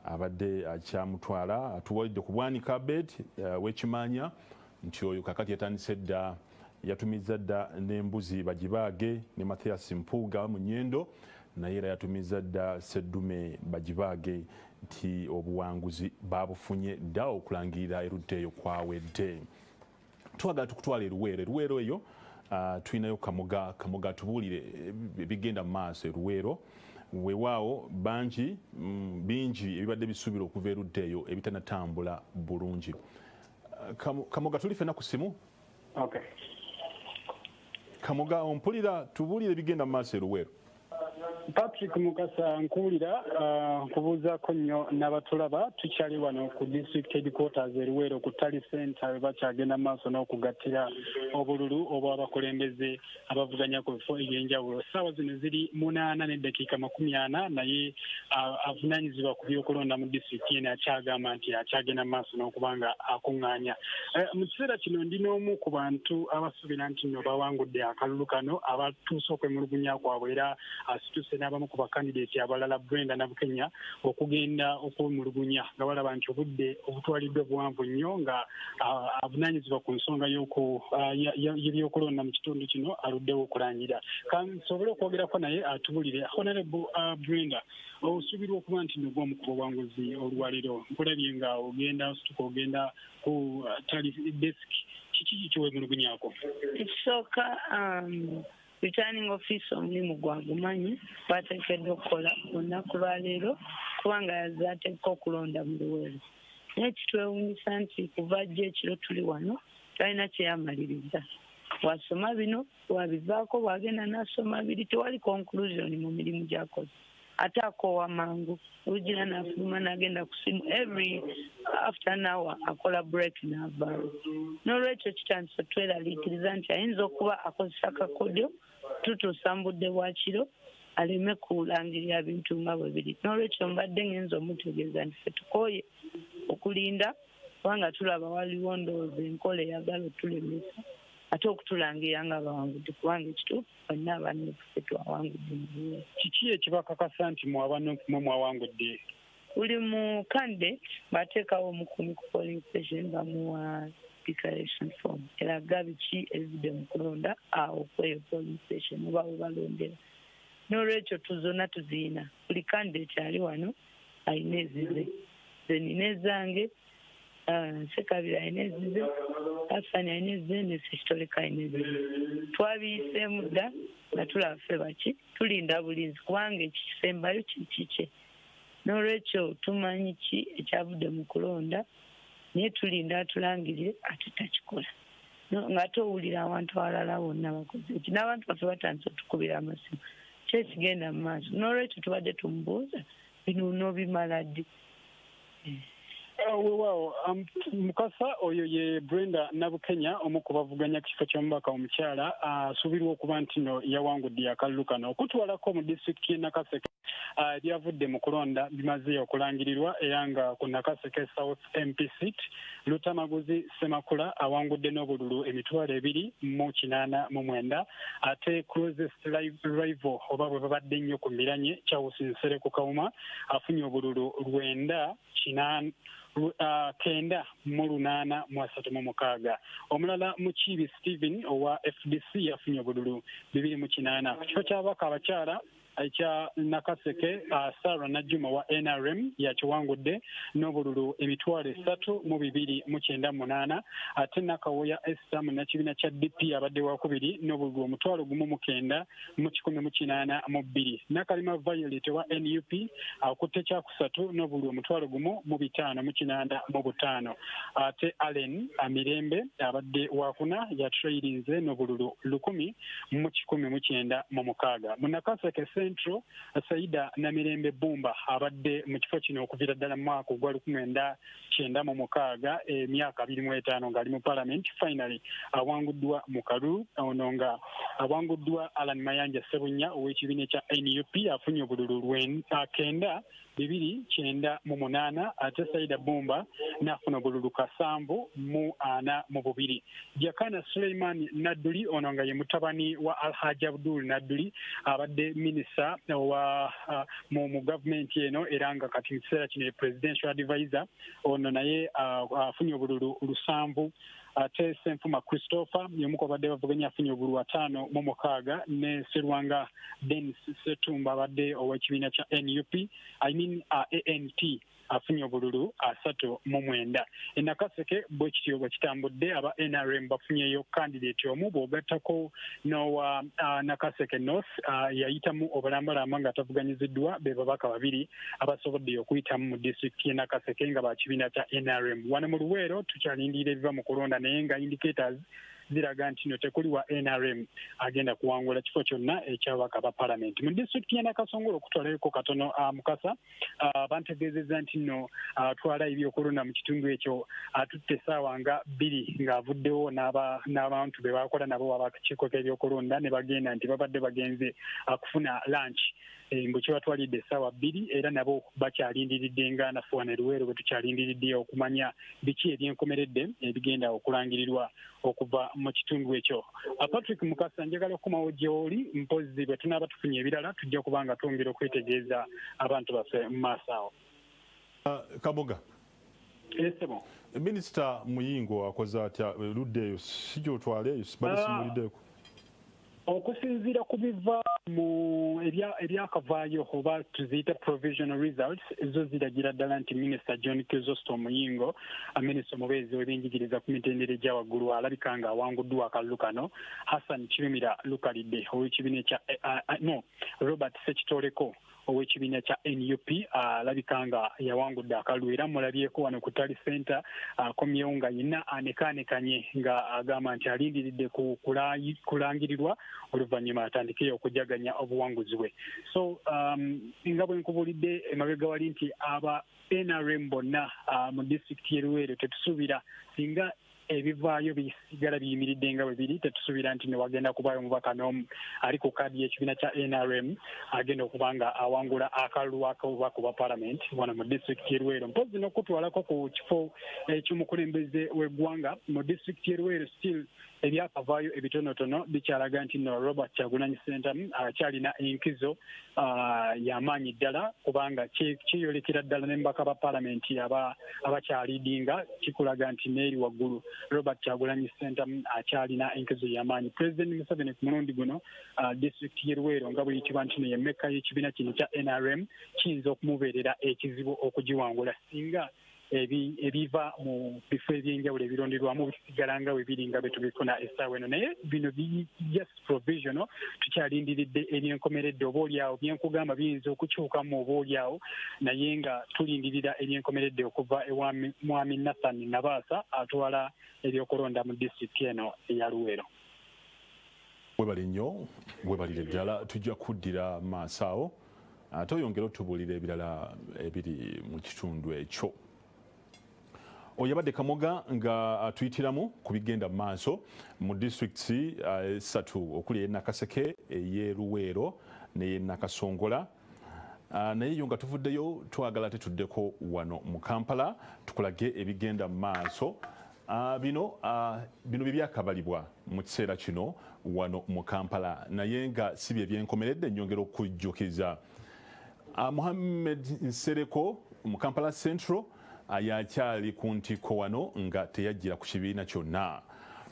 abadde akyamutwala atuwalidde ku Bwanika Abedi w'ekimanya nti oyo kakati yatandise dda yatumizza dda n'embuzi bagibaage ne Mathias Mpuuga mu Nyendo naye era yatumizza dda Seddume bagibaage nti obuwanguzi babufunye dda okulangirira erudda eyo kwawedde. Twagala tukutwala Luweero eyo tulinayo Kamoga tubuulire bigenda mu maaso Luweero weewaawo bingi ebibadde bisuubira okuva erudda eyo ebitanatambula bulungi. Kamoga tuli fena ku simu? Okay. Kamoga ompulira tubuulire bigenda mu maaso Luweero. Patrick Mukasa nkuwulira kubuuzaako nnyo n'abatulaba tukyali wano ku district headquarters Luweero ku Tally Center we bakyagenda maaso n'okugattira obululu oba abakulembeze abavuganya ku bifo eby'enjawulo. Ssaawa zino ziri 8:40 naye avunaanyizibwa ku by'okulonda mu district yene akyagamba nti akyagenda maaso n'okuba nga akuŋŋaanya. Mu kiseera kino ndi n'omu ku bantu abasuubira nti nno bawangudde akalulu kano abatuuse okwemulugunya kwabwe era asituse n'abamu ku bakandideeti abalala Brenda Nabukenya okugenda okwemulugunya nga balaba nti obudde obutwaliddwa buwanvu nnyo nga avunaanyizibwa ku nsonga y'ebyokulonda mu kitundu kino aluddewo okulangira. Kansobole okwogerako naye atubulire. Honorable Brenda, osuubirwa okuba nti nogwa mu buwanguzi olwaliro nkulabye nga ogenda osituka ogenda ku Tally desk kiki kiwemulugunyako? Ekisooka returning office omulimu gwagumanyi bateekeddwa okukola olunaku lwaleero kubanga yazaateeka okulonda mu Luweero. Naye kitwewuunyisa nti kuva ajja ekiro tuli wano talina kyeyamaliriza. Wasoma bino wabivaako bwagenda n'asoma biri tewali conclusion mu mirimu gy'akoze. Ate akoowa mangu olugira n'afuluma n'agenda ku simu every after an hour akola break n'avaawo. N'olwekyo kitandise tweraliikiriza nti ayinza okuba akozesa akakodyo tutuusa mu budde bwa kiro aleme kulangirira bintu nga bwe biri. N'olwekyo mbadde ngenza omutegeeza nti ffe tukooye okulinda kubanga tulaba waliwo ndowooza enkola eyagala otulemesa ate okutulangirira nga bawangudde kubanga ekituufu bonna abanne ffe twawangudde mu Luweero. Kiki ekibakakasa nti mwe mwawangudde? Buli mu candidate bateekawo omukumi ku polling station bamuwa declaration form eraga biki ebivudde mu kulonda awo kweyo polling station oba we balondera. N'olwekyo tuzonna tuziina buli candidate ali wano alina ezize. Ze nina ezange, Ssekabira alina ezize, Hassan alina ezize ne Sitoleka alina ezize. Twabiyiseemu dda nga tulaba ffe baki tulinda bulinzi kubanga ekisembayo kikye. N'olwekyo tumanyi ki ekyavudde mu kulonda naye tulinda atulangirire ate takikola. Nga towulira abantu abalala bonna bakoze eki n'abantu baffe batandise otukubira amasimu ki ekigenda mu maaso. N'olwekyo tubadde tumubuuza bino n'obimala ddi. Weewaawo Mukasa oyo ye Brenda Nabukenya omu ku bavuganya ku kifo ky'omubaka omukyala asuubirwa okuba nti no yawangudde akalulu kano okutwalako mu disitulikiti y'e Nakaseke byavudde mu kulonda bimaze okulangirirwa era nga ku Nakaseke South MP seat Lutamaguzi Semakula awangudde n'obululu emitwalo 289 ate closest rival oba bwe babadde nnyo ku miranye Charles Nsereko Kauma afunye obululu 9,836. Omulala Mukibi Stephen owa FDC yafunye obululu 208. Ku kifo ky'ababaka abakyala ekya Nakaseke Sarah Najuma wa NRM yakiwangudde n'obululu emitwalo 3,298 ate Nakawoya Esther munnakibiina kya DP abadde wakubiri n'obululu omutwalo 1,182. Nakalima Violet wa NUP akutte kyakusatu n'obululu omutwalo 1,585 ate Allen Amirembe abadde wakuna yatrailinze n'obululu 1,196. Munakaseke Central Saida Namirembe Bumba abadde mu kifo kino okuviira ddala mu mwaka gwa 1996 emyaka 25 ng'ali mu Parliament. Finally awanguddwa mu Kalulu ono nga awanguddwa Alan Mayanja Sebunya ow'ekibiina ekya NUP afunye obululu 998 ate Saida Bumba n'afuna obululu 742. Jakana Suleiman Nadduli ono nga ye mutabani wa Alhaji Abdul Nadduli abadde minisita wa mu gavumenti eno era nga kati mu kiseera kino presidential advisor ono naye afunye obululu 700. Ate Senfuma Christopher y'omu ku badde bavuganya afunye obululu 506 ne Serwanga Dennis Setumba abadde ow'ekibiina kya NUP ANT afunye obululu 39. Enakaseke bwe kityo bwe kitambudde aba NRM bafunyeyo candidate omu bw'ogattako n'owa Nakaseke North yayitamu obulambalamba nga atavuganyiziddwa be babaka babiri abasobodde okuyitamu mu disitulikiti y'e Nakaseke nga bakibiina kya NRM. Wano mu Luweero tukyalindirira ebiva mu kulonda naye nga indicators ziraga nti no tekuli wa NRM agenda kuwangula kifo kyonna ekyabaka ba Parliament. Mu disitulikiti y'e Nakasongolo okutwalako katono Mukasa bantegeezezza nti no atwala ebyokulonda mu kitundu ekyo atutte essaawa nga 2 ng'avuddewo n'abantu be bakola nabo abakiiko k'ebyokulonda ne bagenda nti babadde bagenze kufuna lunch mbu kibatwalidde essaawa 2 era nabo bakyalindiridde nga naffe wano Luweero bwe tukyalindiridde okumanya biki ebyenkomeredde ebigenda okulangirirwa okuva mu kitundu ekyo. Patrick Mukasa njagala okukomawo gy'oli mpozi bwe tunaaba tufunye ebirala tujja kuba nga twongera okwetegeeza abantu baffe mu maaso awo. Kaboga. Esebo. Minisita Muyingo akoze atya luddeeyo si gy'otwaleeyo bali simuliddeeko. Okusinziira ku biva mu ebyakavaayo oba tuziyita provisional results ezo ziragira ddala nti minisita John Kizosto Muyingo minisita omubeezi w'ebyenjigiriza ku mitendera egya waggulu alabika nga awanguddwa akalulu kano. Hassan Kirumira Lukalidde ow'ekibiina ekya Robert Sekitoleko ow'ekibiina kya NUP alabika nga yawangudde akalulu era mulabyeko wano ku Tally Center akomyewo nga yenna anekaanekanye nga agamba nti alindiridde kulangirirwa oluvannyuma atandikeyo okujaganya obuwanguzi bwe. So nga bwe nkubulidde emabega wali nti aba NRM bonna mu disitulikiti y'e Luweero tetusuubira singa ebivaayo bisigala biyimiridde nga bwe biri tetusuubira nti ne wagenda kubaayo omubaka n'omu ali ku kaadi y'ekibiina kya NRM agenda okuba nga awangula akalulu ak'obubaka bwa Parliament wano mu disitulikiti y'e Luweero. Mpozi n'okutwalako ku kifo eky'omukulembeze w'eggwanga mu disitulikiti y'e Luweero still ebyakavaayo ebitonotono bikyalaga nti no Robert Kyagulanyi Ssentamu akyalina enkizo y'amaanyi ddala kubanga kyeyolekera ddala n'embaka ba Parliament abakyalidinga kikulaga nti neeri waggulu Robert Kyagulanyi Ssentamu akyalina enkizo y'amaanyi. President Museveni ku mulundi guno disitulikiti y'e Luweero nga bweyitibwa nti ye mmeka y'ekibiina kino kya NRM kiyinza okumubeerera ekizibu okugiwangula singa ebiva mu bifo ebyenjawulo ebironderwamu bisigala nga bwe biri nga bwe tubifuna essaawa eno naye bino just provisional tukyalindiridde ebyenkomeredde obaolyawo byenkugamba biyinza okukyukamu obaolyawo naye nga tulindirira ebyenkomeredde okuva ewa Mwami Nathan Nabaasa atwala ebyokulonda mu disitulikiti eno eya Luweero. Webali nnyo webalire ddala tujja kuddira maaso awo ate oyongera otubuulira ebirala ebiri mu kitundu ekyo. Oyabadde Kamoga nga atuyitiramu ku bigenda mu maaso mu disitulikiti esatu okuli ey'e Nakaseke, ey'e Luweero n'ey'e Nakasongola naye yo nga tuvuddeyo twagala tetuddeko wano mu Kampala tukulage ebigenda mu maaso. Bino bye byakabalibwa mu kiseera kino wano mu Kampala naye nga si bye byenkomeredde nnyongera okujjukiza. Mohammed Nsereko mu Kampala Central yakyali ku ntiko wano nga teyajjira ku kibiina kyonna.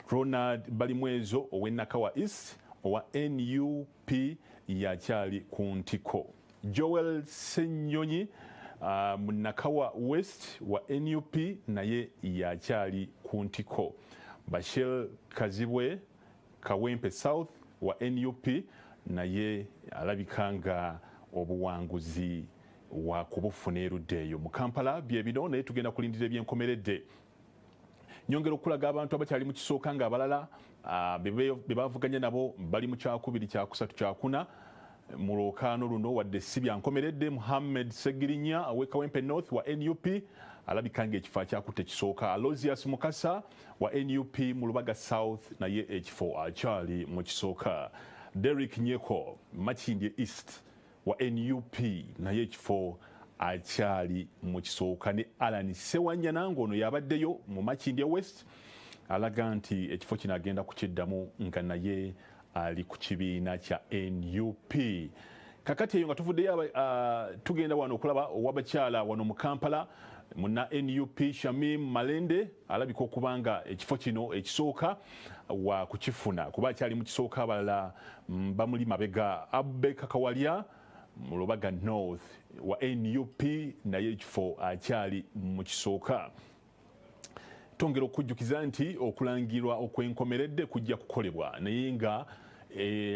Ronald Balimwezo ow'Ennakawa East owa NUP yakyali ku ntiko. Joel Ssenyonyi mu Nakawa West wa NUP naye yakyali ku ntiko. Bashir Kazibwe Kawempe South wa NUP naye alabika nga obuwanguzi wa kubufuna eruddeeyo mu Kampala bye bino naye tugenda kulindira ebyenkomeredde. Nyongera okulaga abantu abakyali mu kisooka nga abalala be bavuganya nabo bali mu kyakubiri kyakusatu kyakuna mu lwokaano luno wadde si byankomeredde. Muhammad Segirinya aw'e Kawempe North wa NUP alabika nga ekifo akyakutte ekisooka. Alozius Mukasa wa NUP mu Lubaga South naye ekifo akyali mu kisooka. Derek Nyeko Makindye East wa NUP naye ekifo akyali mu kisooka. Ne Alan Sewanyana ng'ono yabaddeyo mu Makindye West alaga nti ekifo kino agenda kukiddamu nga naye ali ku kibiina kya NUP. Kakati eyo nga tuvuddeyo tugenda wano okulaba owabakyala wano mu Kampala muna NUP Shamim Malende alabika okubanga ekifo kino ekisooka wa kukifuna kuba akyali mu kisooka abalala bamuli mabega. Abbe Kakawalya mu Lubaga North wa NUP naye ekifo akyali mu kisooka. Tongera okujjukiza nti okulangirwa okwenkomeredde kujja kukolebwa naye nga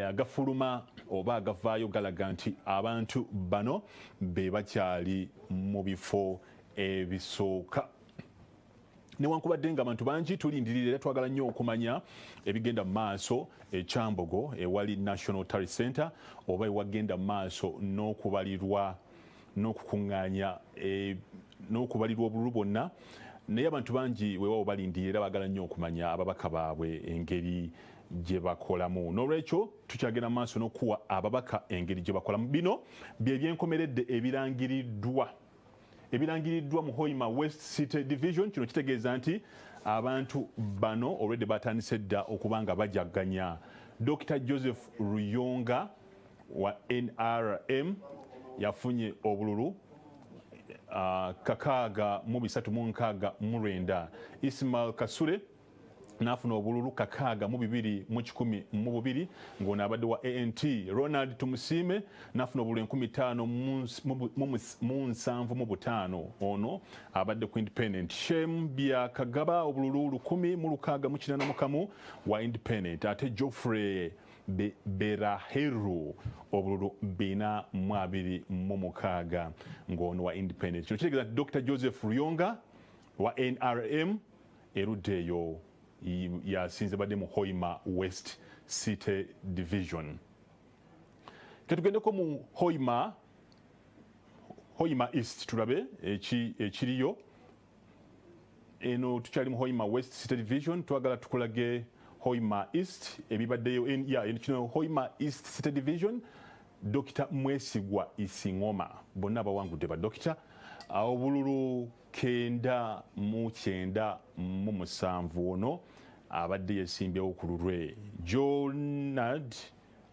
agafuluma oba agavaayo galaga nti abantu bano be bakyali mu bifo ebisooka. Newankubadde nga abantu bangi tulindirira era twagala nnyo okumanya ebigenda mu maaso ekyambogo ewali National Tally Center oba ewagenda mu maaso n'okubalirwa n'okukuŋŋaanya n'okubalirwa obululu bwonna. Naye abantu bangi weewaawo balindirira bagala nnyo okumanya ababaka baabwe engeri gye bakolamu. N'olwekyo tukyagenda maaso n'okuwa ababaka engeri gye bakolamu. Bino bye byenkomeredde ebirangiriddwa mu Hoima West City Division. Kino kitegeeza nti abantu bano already batandise dda okuba nga bajagganya. Dr. Joseph Ruyonga wa NRM yafunye obululu 669. Ismail Kasule n'afuna obululu 612 ng'ono abadde wa ANT. Ronald Tumusiime n'afuna obululu 5,075 ono abadde ku Independent. Shem Byakagaba obululu 1,681 wa Independent. Ate Geoffrey Beraheru obululu 426 ng'ono wa Independent. Kino kitegeeza nti Dr. Joseph Ruyonga wa NRM eruddeeyo yasinze badde mu Hoima West City Division. Ketugendeko mu Hoima East tulabe ekiriyo. Eno tukyali mu Hoima West City Division twagala tukulage Hoima East ebibaddeyo kino Hoima East City Division. Dr. Mwesigwa Isingoma bonna bawangudde badokita. Obululu 997 ono abadde yesimbyewo ku lulwe. Jonad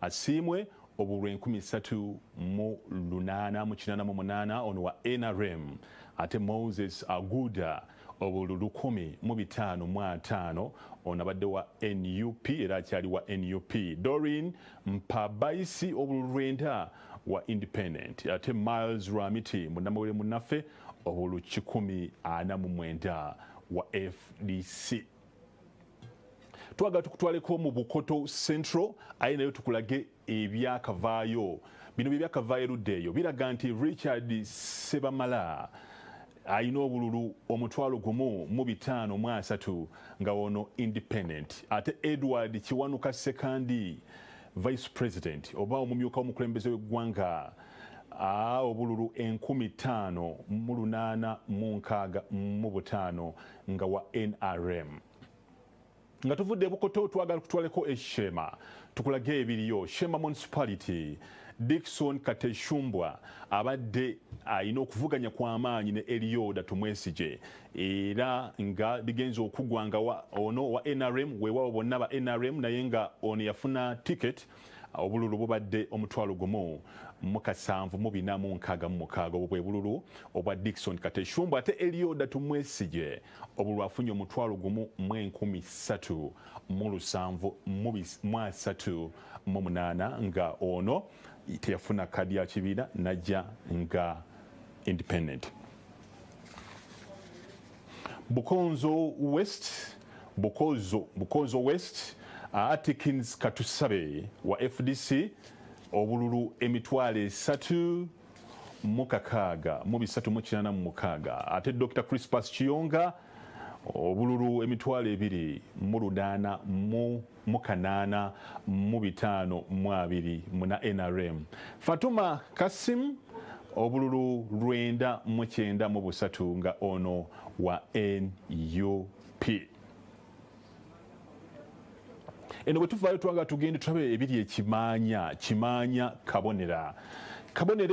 Asimwe obululu 3,888 ono wa NRM. Ate Moses Aguda obululu 10,505 ono abadde wa NUP era akyali wa NUP. Doreen Mpabaisi obululu 9 wa Independent. Ate Miles Ramiti munnamawulire munnaffe obululu 149 wa FDC. Twagala tukutwaleko mu Bukoto Central aye nayo tukulage ebyakavaayo. Bino byakavaayo eruddeeyo biraga nti Richard Sebamala ayina obululu 1,553 nga ono Independent. Ate Edward Kiwanuka Sekandi Vice President oba omumyuka w'omukulembeze w'eggwanga obululu 5,865 nga wa NRM. nga tuvudde Bukoto twagala kutwaleko Shema tukulage ebiriyo. Shema Municipality Dickson Kateshumbwa abadde alina okuvuganya kw'amaanyi ne Elioda Tumwesige era nga bigenza okugwanga ono wa NRM weewaawo bonna ba NRM naye nga ono yafuna ticket obululu bubadde omutwalo gumu mu 746 obwo bwe bululu obwa Dickson Kateshumbwa ate Elioda Tumwesige obululu afunye omutwalo gumu mu 1338 nga ono teyafuna kadi ya kibiina najja nga independent. Bukozo West Atkins Katusabe wa FDC obululu emitwalo 386 ate Dr. Crispus Chiyonga obululu emitwalo 2,885 muna NRM. Fatuma Kasim obululu 993 nga ono wa NUP. Eno bwe tuvaayo twaga tugende tulabe ebiri ekimanya kabonera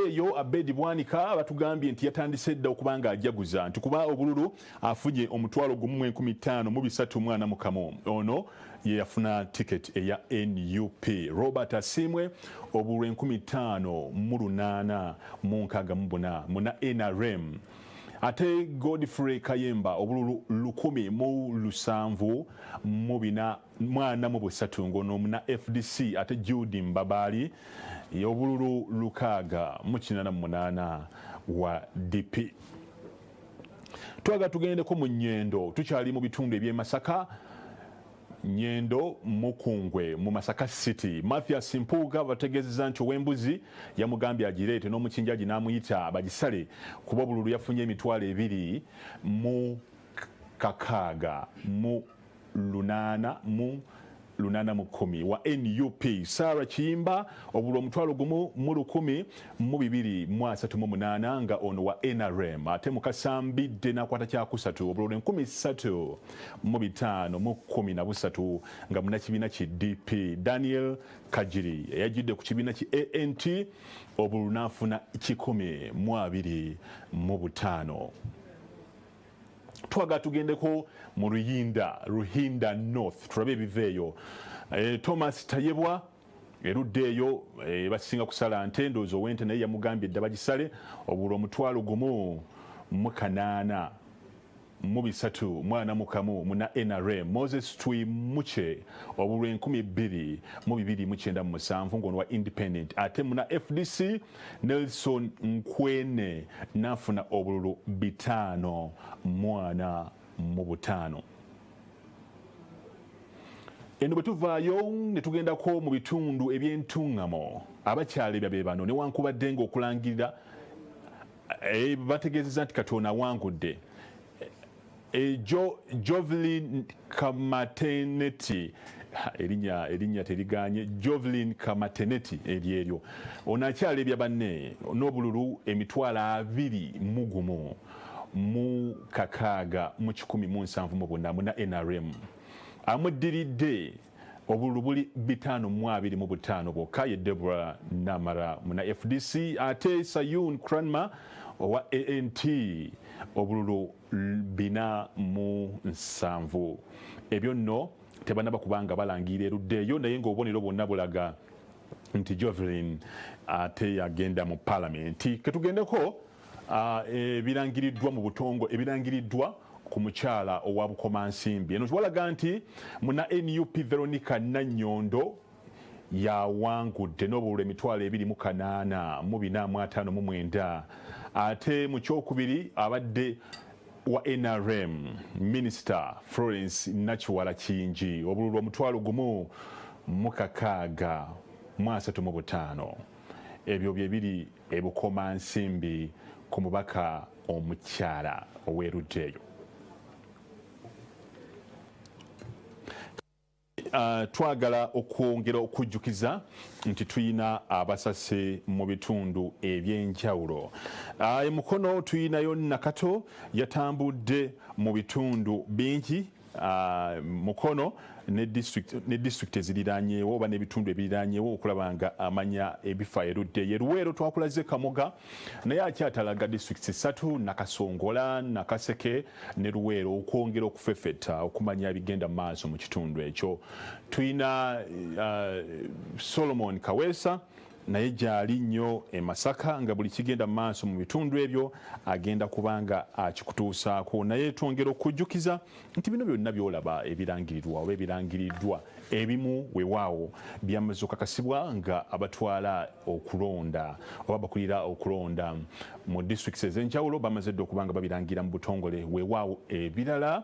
eyo Abedi Bwanika batugambye nti yatandise dda okubanga ajaguza nti kuba obululu afunye omutwalo gumu 15,341 ono ye yafuna ticket eya NUP. Robert Asimwe obululu 15,864 muna NRM. Ate Godfrey Kayemba obululu 1,743 ngono muna FDC. Ate Judy Mbabali obululu 688 wa DP. Twaga tugendeko mu Nyendo tukyali mu bitundu eby'e Masaka. Nyendo Mukungwe mu Masaka City. Mathias Mpuga bategezeza nti ow'embuzi yamugambye agireete n'omukinjaji n'amuyita bagisale kuba obululu yafunye emitwalo 2,600 mu 810 wa NUP. Sarah Chimba obululu omutwalo gumu mu 1,238 nga ono wa NRM. Ate Mukasambidde n'akwata kyakusatu obululu 3,513 nga munakibiina ki DP. Daniel Kajiri yajjidde ku kibiina ki ANT obululu n'afuna 125. Twaga tugendeko mu Ruhinda North tulabe ebiveeyo. Thomas Tayebwa eruddeeyo basinga kusala nte ndowooza ow'ente naye yamugambye edda bagisale obululu omutwalo gumu mu 831 muna NRM. Moses Twimuche obululu 2,297 ngono wa independent. Ate muna FDC Nelson Nkwene nafuna obululu 545. Eno bwe tuvaayo ne tugendako mu bitundu eby'entuŋŋamo abakyala ebyo be bano newankubadde ng'okulangirira bategeezezza nti Katonda awangudde. Jovelyn Kamateneti erinnya teriganye. Jovelyn Kamateneti eryo ono akyala ebya banne n'obululu emitwalo 21 mu 674 muna NRM. Amuddiridde obululu buli 525 bwokka ye Deborah Namara muna FDC. Ate Sayun Kranma owa ANT obululu 407. Ebyo nno tebanaba kubanga balangira eruddeeyo naye ng'obubonero bwonna bulaga nti Jovelyn ate yagenda mu palamenti. Ketugendeko ebirangiriddwa mu butongo ebirangiriddwa ku mukyala owa Bukomansimbi. Eno twalaga nti muna NUP Veronica Nanyondo yawangudde n'obululu emitwalo 2,859. Ate mu kyokubiri abadde wa NRM Minister Florence Nachiwala Kingi obululu omutwalo gumu mu 635. Ebyo bye biri e Bukomansimbi ku mubaka omukyala oweruddeeyo. Twagala okwongera okujjukiza nti tuyina abasase mu bitundu ebyenjawulo. Emukono tuyinayo Nakato yatambudde mu bitundu bingi Mukono ne district eziriranyeewo oba n'ebitundu ebiriranyeewo okulaba nga amanya ebifa erudde ye Luweero twakulaze Kamoga naye akyatalaga district 3 Nakasongola Nakaseke ne Luweero okwongera okufefeta okumanya ebigenda mu maaso mu kitundu ekyo. Tuyina Solomon Kaweesa naye gyali nnyo e Masaka nga buli kigenda mu maaso mu bitundu ebyo agenda kubanga akikutuusaako naye twongera okujjukiza nti bino byonna byolaba ebirangirirwa oba ebirangiriddwa ebimu weewaawo byamaze okakasibwa nga abatwala okulonda oba bakulira okulonda mu districts ez'enjawulo bamaze dde okuba nga babirangira mu butongole weewaawo ebirala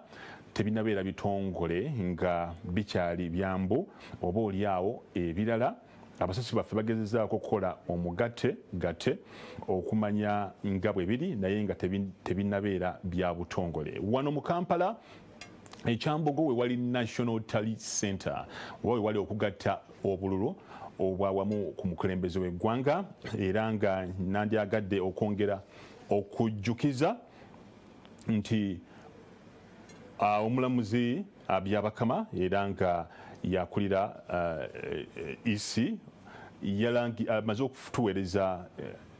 tebinabeera bitongole nga bikyali byambu oba oliawo ebirala abasasi baffe bagezezaako okukola omugatte okumanya nga bwe biri naye nga tebinabeera bya butongole. Wano mu Kampala ekyambogo we wali National Tally Center we wali okugatta obululu obwawamu ku mukulembeze w'eggwanga era nga nandyagadde okwongera okujjukiza nti omulamuzi Byabakama era nga yakulira EC amaze okutuweereza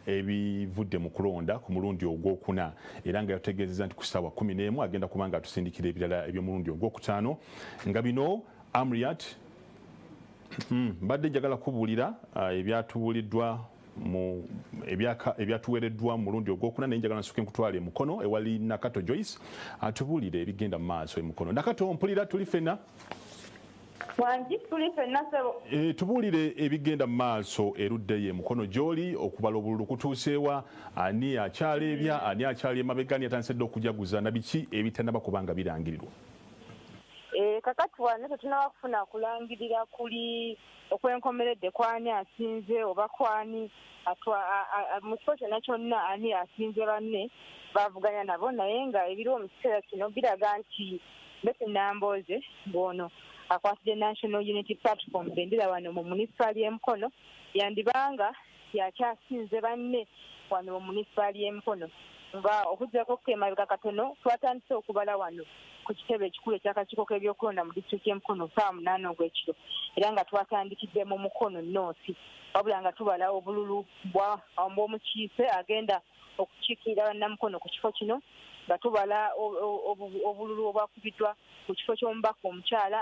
ebivudde mu kulonda ku mulundi ogwokuna era nga yategeezezza nti ku ssaawa 11 agenda kuba nga atusindikira ebirala eby'omulundi ogwokutaano nga bino Amriat mbadde njagala kubuulira ebyatubuuliddwa ebyatuweereddwa mu mulundi ogwokuna naye njagala nsooke nkutwala Mukono ewali Nakato Joyce atubuulire ebigenda mu maaso Mukono. Nakato mpulira tuli ffenna tubuulire ebigenda mu maaso erudde ye Mukono gy'oli okubala obululu kutuuseewa ani akyaleebya ani akyali emabega ani atandise okujaguza na biki ebitannaba kubanga birangirirwa. Kakati wano tetunaba kufuna kulangirira kuli okwenkomeredde kwani asinze oba kwani mu kifo kyonna kyonna ani asinze banne bavuganya nabo naye nga ebiriwo mu kiseera kino biraga nti Betty Nambooze ng'ono akwatidde National Unity Platform bendera wano mu munisipaali y'e Mukono yandibanga yakyasinze banne wano mu munisipaali y'e Mukono nga okuzzako kemabega katono twatandise okubala wano ku kitebe ekikulu ekyakakiiko k'ebyokulonda mu disitulikiti y'e Mukono saa 8 ogw'ekiro era nga twatandikidde mu Mukono North wabula nga tubala obululu bw'omukiise agenda okukiikirira bannamukono ku kifo kino nga tubala obululu obwakubiddwa ku kifo ky'omubaka omukyala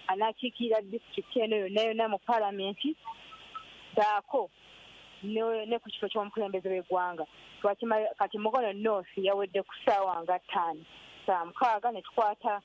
anaakiikirira disitulikiti eno yonna yonna mu paalamenti saako ne ku kifo ky'omukulembeze w'eggwanga kati Mukono North yawedde ku ssaawa nga 5 saa 6 ne tukwata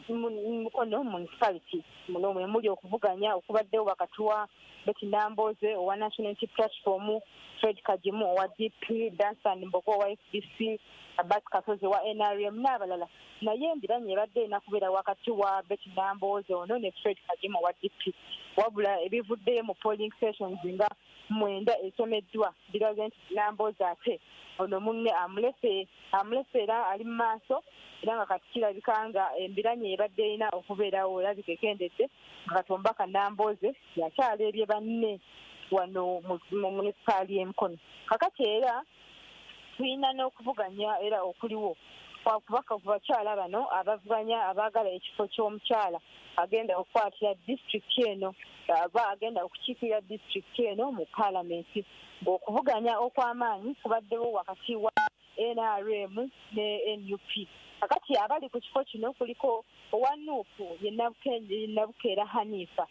Mukono municipality muno mwe muli okuvuganya okubaddewo wakati wa Betty Nambooze owa National Unity Platform, Fred Kajimu owa DP, Dansan Mbogo owa FDC, Abbas Kasozi wa NRM n'abalala naye embiranye ebadde enakubeera wakati wa Betty Nambooze ono ne Fred Kajimu owa DP wabula ebivuddeyo mu polling stations nga 9 esomeddwa biraze nti Nambooze ate ono munne amulese era ali mu maaso era nga kati kirabika nga embiranye ebadde erina okubeerawo erabika ekendedde nga Katombaka Nambooze yakyaleebye banne wano mu munisipaali y'e Mukono. Kakati era tulina n'okuvuganya era okuliwo kubaka ku bakyala bano abavuganya abaagala ekifo ky'omukyala agenda okukwatira disitulikiti eno aba agenda okukiikirira disitulikiti eno mu paalamenti ng'okuvuganya okw'amaanyi kubaddewo wakati wa NRM ne NUP. Kakati abali ku kifo kino kuliko owa Nuupu ye Nabukeera Hanifa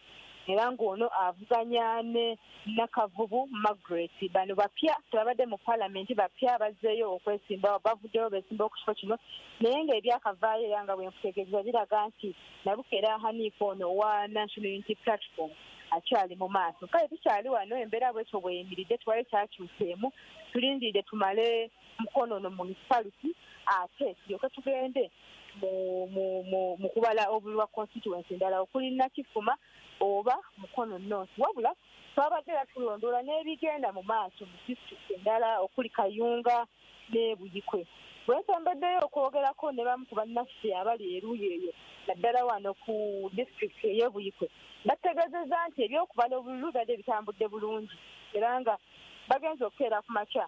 era ng'ono avuganya ne Nakavubu Margaret bano bapya tebabadde mu paalamenti bapya bazzeeyo okwesimbawo bavuddeyo beesimbawo ku kifo kino naye ng'ebyakavaayo era nga bwenkutegeeza biraga nti Nabukeera Hanifa ono owa National Unity Platform akyali mu maaso kale tukyali wano embeera bwetyo bweyimiridde twali kyakyuseemu tulindiridde tumale Mukono no municipality ate tulyoke tugende mu kubala obululu bwa constituency endala okuli Nakifuma oba Mukono North wabula twabadde tulondoola n'ebigenda mu maaso mu disitulikiti endala okuli Kayunga ne Buyikwe bwensembeddeyo okwogerako ne bamu ku bannaffe abali eruuyi eyo naddala wano ku disitulikiti ey'e Buyikwe bategeezezza nti ebyokubala obululu badde bitambudde bulungi era nga bagenze okukeera ku makya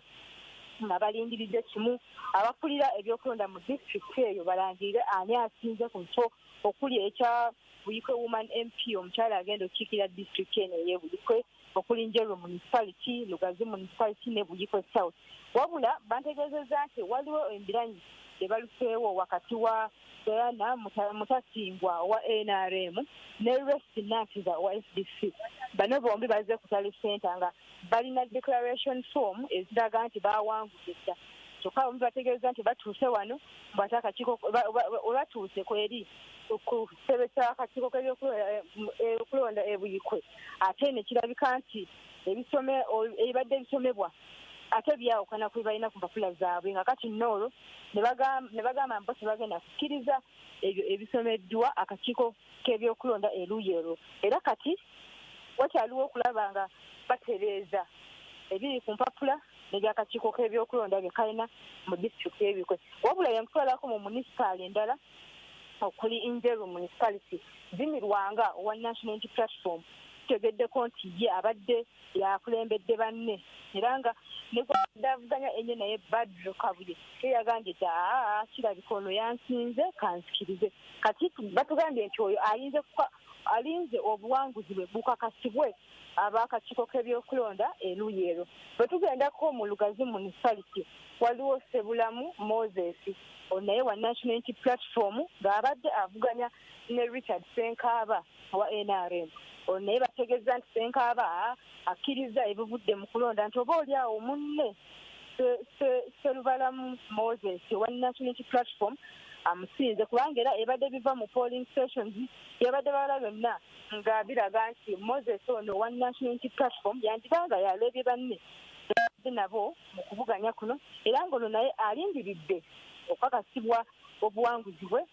nga balindiridde kimu abakulira ebyokulonda mu disitulikiti eyo balangirire ani asinze ku kyo okuli ekya Buyikwe Woman MP omukyala agenda okukiikirira disitulikiti eno ey'e Buyikwe, okuli Njeru Municipality, Lugazi Municipality ne Buyikwe South. Wabula bantegeezezza nti waliwo embiranyi ebaluseewo wakati wa Diana Mutasingwa wa NRM ne Rest Nankiza wa FDC. Bano bombi bazze ku Tally Center nga balina declaration form eziraga nti baawangudde dda. Kyokka bombi bategeeza nti batuuse wano bw'ate akakiiko olwatuuse kweri ku ssebe ky'akakiiko k'ebyokulonda e Buyikwe. Ate ne kirabika nti ebibadde ebisomebwa ate byawukana ku balina ku mpapula zaabwe nga kati nnoolwo ne bagamba mbo tebagenda kukkiriza ebyo ebisomeddwa akakiiko k'ebyokulonda eruuyi erwo. Era kati wakyaliwo okulaba nga batereeza ebiri ku mpapula n'ebyakakiiko k'ebyokulonda bye kalina mu disitulikiti y'e Buyikwe. Wabula yankutwalako mu munisipaali endala okuli Njeru Municipality zimirwanga owa National Unity Platform tegeddeko nti ye abadde yakulembedde banne era nga ne gwavuganya ennyo naye Badru Kabuye yagambye nti kirabika ono yansinze kansikirize. Kati batugambye nti oyo alinze obuwanguzi bwe bukakasibwe ab'akakiiko k'ebyokulonda eruuyi erwo. Bwe tugendako mu Lugazi Municipality waliwo Sebulamu Moses naye wa National Unity Platform ng'abadde avuganya ne Richard Senkaaba wa NRM. Naye bategeeza nti Senkaaba akkiriza ebivudde mu kulonda nti oba oli awo munne Serubalamu Moses wa National Unity Platform amusinze kubanga era ebadde biva mu polling stations yabadde bawala byonna nga biraga nti Moses ono wa National Unity Platform yandibanga yaleebye banne nabo mu kuvuganya kuno era ng'ono naye alindiridde okukakasibwa obuwanguzi bwe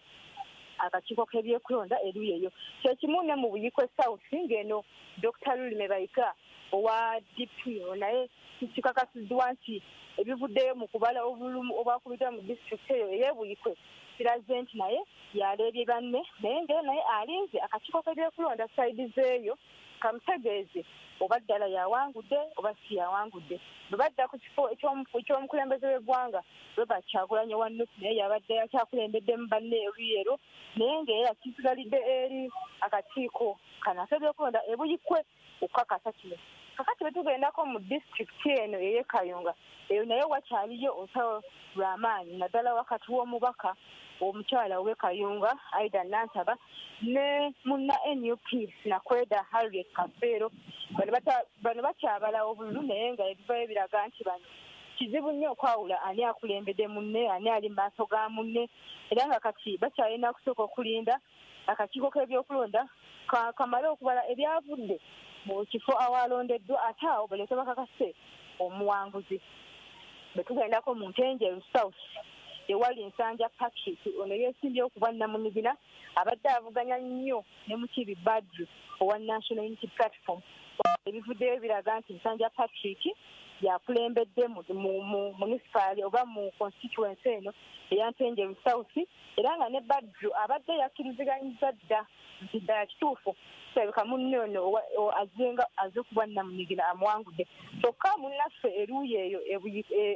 akakiiko k'ebyokulonda eruuyi eyo. Kyekimu ne mu Buyikwe South ng'eno Dr. Lulime Bayika owa DP naye kikakasiddwa nti ebivuddeyo mu kubala obulumu obwakubiddwa mu disitulikiti eyo ey'e Buyikwe kiraze nti naye yaleebye banne naye ng'era naye alinze akakiiko k'ebyokulonda sayidi zeeyo kamutegeeze oba ddala yawangudde oba si yawangudde. Bwe badda ku kifo eky'omukulembeze w'eggwanga Robert Kyagulanyi wa NUP naye yabadde yakyakulembeddemu banne eruuyi erwo naye ng'era kisigalidde eri akakiiko kano ak'ebyokulonda e Buyikwe okukakasa kino. Kakati bwe tugendako mu disitulikiti eno ey'e Kayunga eyo naye wakyaliyo olusawo lw'amaanyi naddala wakati w'omubaka omukyala ow'e Kayunga Aida Nansaba ne munna NUP Nakweda Harriet Kafeero bano bakyabala obululu naye nga ebivayo biraga nti bano kizibu nnyo okwawula ani akulembedde munne ani ali mu maaso ga munne era nga kati bakyalina kusooka okulinda akakiiko k'ebyokulonda kamale okubala ebyavudde mu kifo awalondeddwa ate awo baleke bakakase omuwanguzi. Bwe tugendako mu Ntenjeru South ewali Nsanja Patrick ono yeesimbye okuba Namunigina abadde avuganya nnyo ne Mukibi Badru owa National Unity Platform. Ebivuddeyo biraga nti Nsanja Patrick yakulembedde mu munisipaali oba mu constituency eno eya Ntenjeru South era nga ne Badru abadde yakkiriziganyizza dda nti ddala kituufu kirabika munne ono azze okuba Namunigina amuwangudde. Kyokka munnaffe eruuyi eyo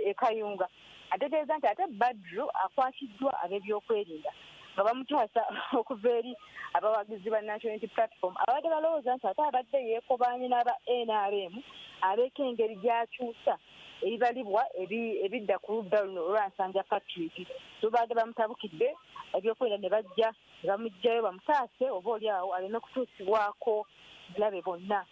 e Kayunga ategeeza nti ate Badru akwatiddwa ab'ebyokwerinda nga bamutaasa okuva eri abawagizi ba National Unity Platform abadde balowooza nti ate abadde yeekobaanye n'aba NRM abeeko engeri gy'akyusa ebibalibwa ebidda ku ludda luno olwa Nsanja Patrick. Tubadde bamutabukidde ebyokwerinda ne bajja ne bamuggyayo bamutaase oba oli awo aleme kutuusibwako bulabe bonna.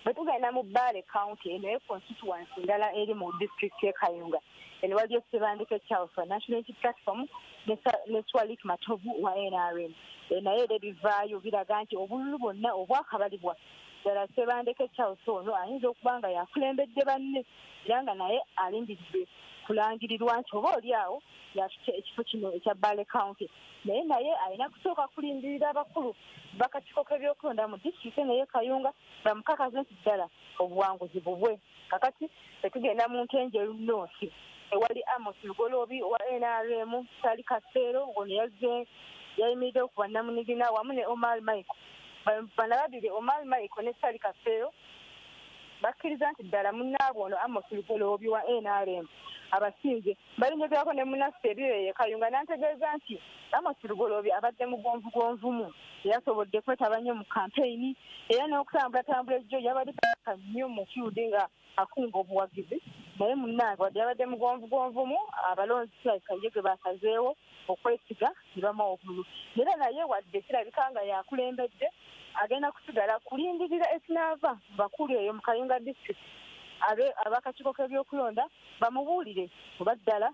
Bwe tugenda mu Bale County eno constituency ndala eri mu disitulikiti y'e Kayunga eno waliyo Sebandeke Charles wa National Unity Platform ne Swalik Matovu wa NRM. Naye era ebivaayo biraga nti obululu bwonna obwakabalibwa ddala Sebandeke Charles ono ayinza okuba nga yakulembedde banne era nga naye alindiridde kulangirirwa nti oba oli awo yatutte ekifo kino ekya Bale County naye alina kusooka kulindirira abakulu bakakiiko k'ebyokulonda mu disitulikiti eno y'e Kayunga bamukakaze nti ddala obuwanguzi bubwe. Kakati tetugenda mu Ntenjeru North ewali Amos Lugoloobi wa NRM Sali Kafeero ono yayimiridde okuba Namunigina wamu ne Omar Michael. Bano babiri Omar Michael ne Sali Kafeero bakkiriza nti ddala munnaabwe ono Amos Lugoloobi wa NRM abasinze balinyogerako ne munnaffe Ebireye Kayunga n'antegeeza nti Amos Lugoloobi abadde mugonvugonvumu yasobodde kwetaba nnyo mu kampeyini era n'okutambulatambula ejjo yabadde taka nnyo mu field nga akunga obuwagizi naye munnange wadde yabadde mugonvugonvumu abalonzi Kayege bakazeewo okwesiga ne bamuwa obululu era naye wadde kirabika nga yakulembedde agenda kusigala kulindirira ekinaava bakulu eyo mu Kayunga district abakakiiko k'ebyokulonda bamubuulire oba ddala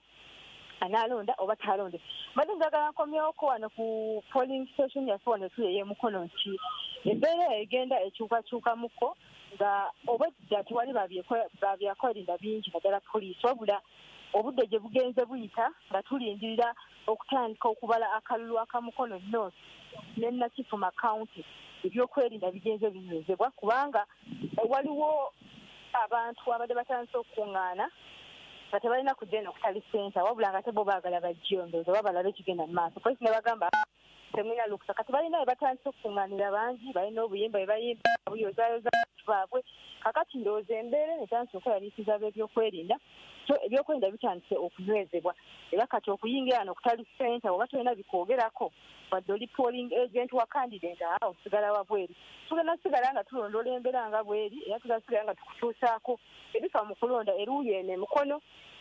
analonda oba talonde. Mbadde njagala nkomyeko wano ku polling station yaffe wano tuyeye mukono nti embeera egenda ekyukakyukamuko nga obwedda tewali babyakwerinda bingi naddala poliisi wabula obudde gye bugenze buyita nga tulindirira okutandika okubala akalulu akamukono north ne Nakifuma county ebyokwerinda bigenze binyezebwa kubanga waliwo abantu abadde batandise okukuŋŋaana nga tebalina kujja eno kutali senta wabula nga tebo baagala bajjondooza oba balabe ekigenda mu maaso polisi ne bagamba temulina lukusa kati balina bwe batandise okukuŋŋaanira bangi balina obuyimba bwe bayimba buyozaayoza baabwe kakati ndowooza embeera netandise okweraliisiza ab'ebyokwerinda so ebyokwerinda bitandise okunywezebwa era kati okuyingira wano okutali senta oba tolina bikwogerako wadde oli polling agent wa candidate osigala wabweri tugenda sigala nga tulondola embeera nga bweri era tugenda sigala nga tukutuusaako ebifa mu kulonda eruuyi eno Mukono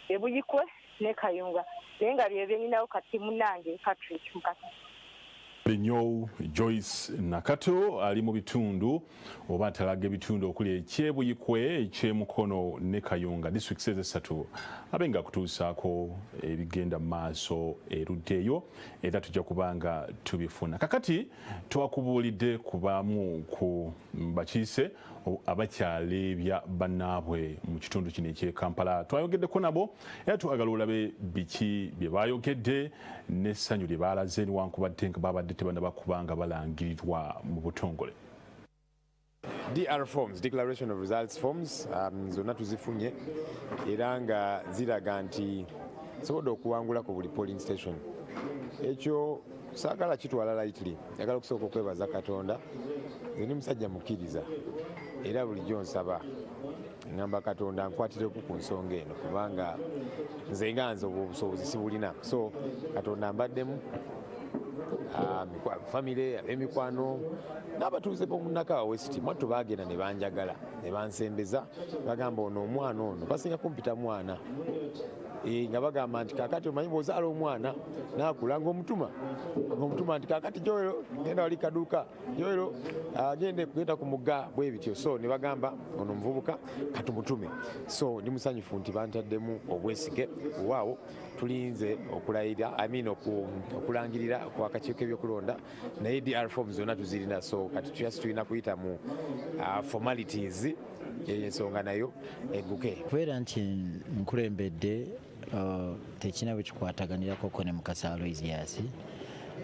Ebuyikwe ne Kayunga naye nga bye byeninawo kati munnange Patrick Mukasa. Nnyo Joyce Nakato ali mu bitundu oba atalaga ebitundu okuli ekyebuyikwe ekyemukono ne Kayunga district ez'essatu abenga kutuusaako ebigenda mu maaso eruddeeyo era tujja kubanga tubifuna. Kakati twakubuulidde kubamu ku bakiise abakyaleebya bannaabwe mu kitundu kino eky'e Kampala. Twayogeddeko nabo era twagala olabe biki bye baayogedde n'essanyu lye baalaze newankubadde nga babadde tebana bakubanga balangirirwa mu butongole. DR forms, declaration of results forms, zonna tuzifunye era nga ziraga nti sobodde okuwangula ku buli polling station. Ekyo saagala kitwala lightly, njagala okusooka okwebaza Katonda. Nze ndi musajja mukkiriza era bulijjo nsaba ngamba Katonda nkwatireku ku nsonga eno kubanga nze nga nze obusobozi sibulina, so Katonda ambaddemu famire ab'emikwano n'abatuuze b'omunaka West mwattu baagenda ne banjagala ne bansembeza bagamba ono omwana ono basinga kumpita mwana nga bagamba nti kakati omanyi bw'ozaala omwana naakula ng'omutuma nti kakati Joero genda wali kaduuka Joero genda ku mugga bwe bityo, so ne bagamba ono omuvubuka katumutume. So ndi musanyufu nti bantaddemu obwesige waawo tulinze okulayira okulangirira ku akakiiko k'ebyokulonda naye DR forms zonna tuzirina, so kati tulina kuyita mu formalities ensonga nayo egguke. Kubeera nti nkulembedde tekina bwe kikwataganirako ko ne Mukasa Aloysius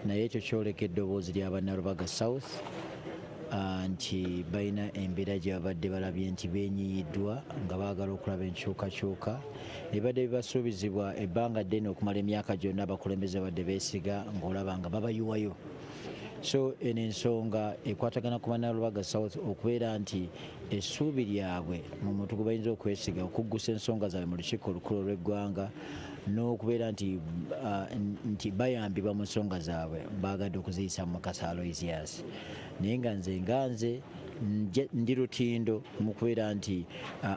naye ekyo kyoleka eddoboozi ly'Abannalubaga South nti balina embeera gye babadde balabye nti beenyiyiddwa nga baagala okulaba enkyukakyuka ebadde bibasuubizibwa ebbanga ddene okumala emyaka gyonna abakulembeze badde beesiga ng'olaba nga babayiwayo. So eno ensonga ekwatagana ku Bannalubaga South okubeera nti essuubi lyabwe mu muntu gwe bayinza okwesiga okuggusa ensonga zaabwe mu lukiiko olukulu olw'eggwanga n'okubeera nti bayambibwa mu nsonga zaabwe baagadde okuziyisa mu Mukasa Aloysius. Naye nga nze ndi lutindo mu kubeera nti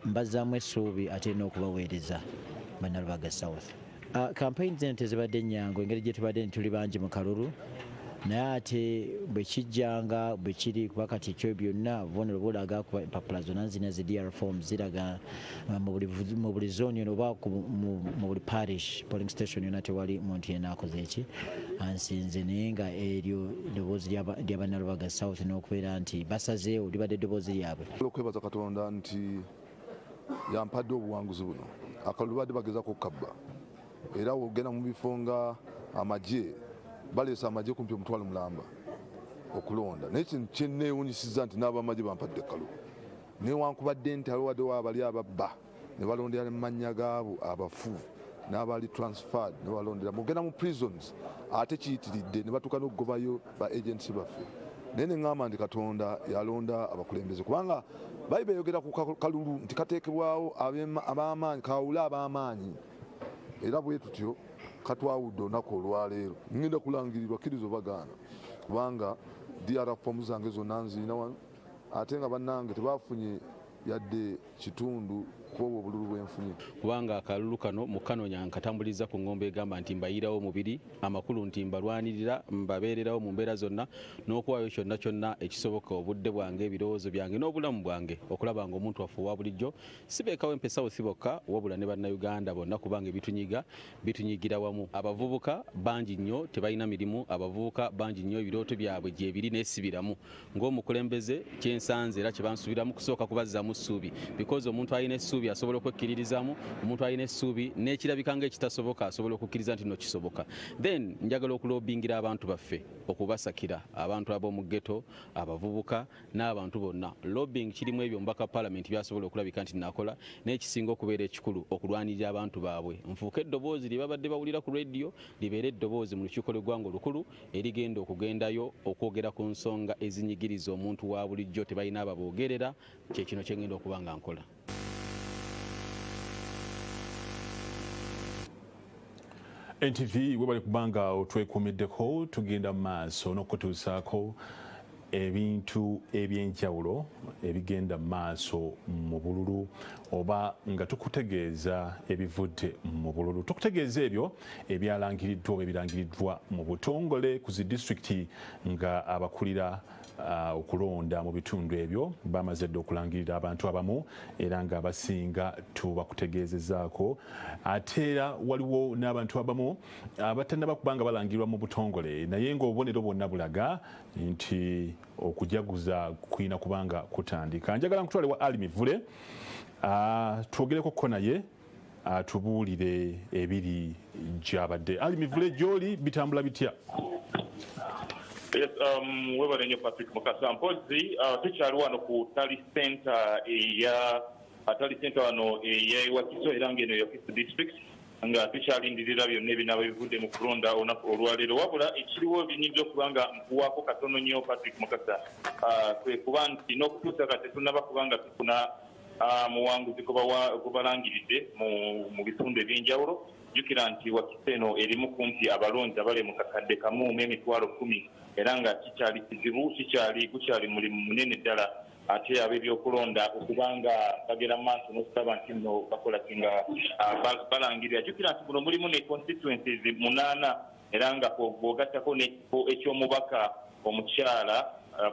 mbazzaamu essuubi ate n'okubaweereza Bannalubaga South. Campaign zino tezibadde nnyangu engeri gye tubadde tuli bangi mu kalulu naye ate bwe kijjanga bwe kiri kuba kati ekyo byonna obubonero bulaga kuba empapula zonna zina zi DR forms ziraga mu buli zone oba mu buli parish polling station yonna tewali muntu yenna akoze eki ansinze naye nga eryo eddoboozi ly'Abannalubaga South n'okubeera nti basazeewo libadde eddoboozi lyabwe. Okwebaza Katonda nti yampadde obuwanguzi buno akalulu badde bagezaako okukabba era ogenda mu bifo nga amagye baleesa amagye kumpi omutwalo mulamba okulonda naye kintu kyenneewunyisiza nti n'abamagye bampadde kalulu newankubadde nti aliwaddewo abali ababba ne balondera mu mannya gaabo abafu n'abali transferred ne balondera mugenda mu prisons ate kiyitiridde ne batuuka n'okugobayo ba agency baffe naye ne ŋŋamba nti Katonda yalonda abakulembeze kubanga Bayibuli eyogera ku kalulu nti kateekebwawo ab'amaanyi kawule ab'amaanyi era bwe tutyo katwawudde olunaku olwaleero ngenda kulangirirwa kkirizo bagaana kubanga DR fomu zange zonna nzirina wano ate nga bannange tebafunye yadde kitundu kuba obululu bwenfunye kubanga akalulu kano mukanonya nkatambuliza ku ngombe egamba nti mbayirawo mubiri amakulu nti mbalwanirira mbabeererawo mu mbeera zonna n'okuwaayo kyonna kyonna ekisoboka obudde bwange ebirowoozo byange n'obulamu bwange okulaba nga omuntu waffe owa bulijjo sibeekawo empesa South bokka wabula ne bannayuganda bonna kubanga bitunyigira wamu. Abavubuka bangi nnyo tebalina mirimu, abavubuka bangi nnyo ebirooto byabwe gye biri neesibiramu. Ng'omukulembeze kyensanze era kye bansubiramu kusooka kubazzaamu essuubi because omuntu alina essuubi asobola okwekkiririzaamu, omuntu alina essuubi n'ekirabika ng'ekitasoboka asobola okukkiriza nti no kisoboka. Then njagala okulobingira abantu baffe okubasakira abantu ab'omu ghetto, abavubuka n'abantu bonna. Lobbying kirimu ebyo omubaka Parliament byasobola okulabika nti nakola n'ekisinga okubeera ekikulu okulwanirira abantu baabwe. Nfuuka eddoboozi lye babadde bawulira ku radio libeera eddoboozi mu lukiiko lw'eggwanga olukulu erigenda okugendayo okwogera ku nsonga ezinyigiriza omuntu wa bulijjo tebalina ababoogerera. Kye kino kye ngenda okuba nga nkola. NTV webali kubanga otwekuumiddeko tugenda mu maaso n'okutuusaako ebintu ebyenjawulo ebigenda mu maaso mu bululu oba nga tukutegeeza ebivudde mu bululu. Tukutegeeza ebyo ebyalangiriddwa oba ebirangiriddwa mu butongole ku zi disitulikiti nga abakulira okulonda mu bitundu ebyo bamaze dde okulangirira abantu abamu era nga abasinga tubakutegeezezaako. Ate era waliwo n'abantu abamu abatannaba kubanga balangirwa mu butongole naye ng'obubonero bwonna bulaga nti okujaguza kulina kubanga kutandika. Njagala nkutwale wa Ali Mivule twogereko ko naye atubuulire ebiri gy'abadde. Ali Mivule gy'oli bitambula bitya? Yes, webale nnyo Patrick Mukasa mpozi tukyali wano ku Tali Center wano eyewakiso era ng'eno Wakiso district nga tukyalindirira byonna ebinaaba bivudde mu kulonda olunaku olwaleero wabula ekiriwo binyinza okuba nga nkuwaako katono nnyo Patrick Mukasa kwe kuba nti n'okutuusa kati tetunnaba kuba nga tufuna muwanguzi gubalangiridde mu bitundu ebyenjawulo. Jjukira nti Wakiso eno erimu kumpi abalonzi abali mu kakadde kamu mu emitwalo 10 era nga kikyali kizibu gukyali mulimu munene ddala ate ab'ebyokulonda okuba nga bagera mu maaso n'okusaba nti nno bakola kinga balangirira. Jjukira nti muno mulimu ne constituencies 8 era nga bw'ogattako n'ekifo eky'omubaka omukyala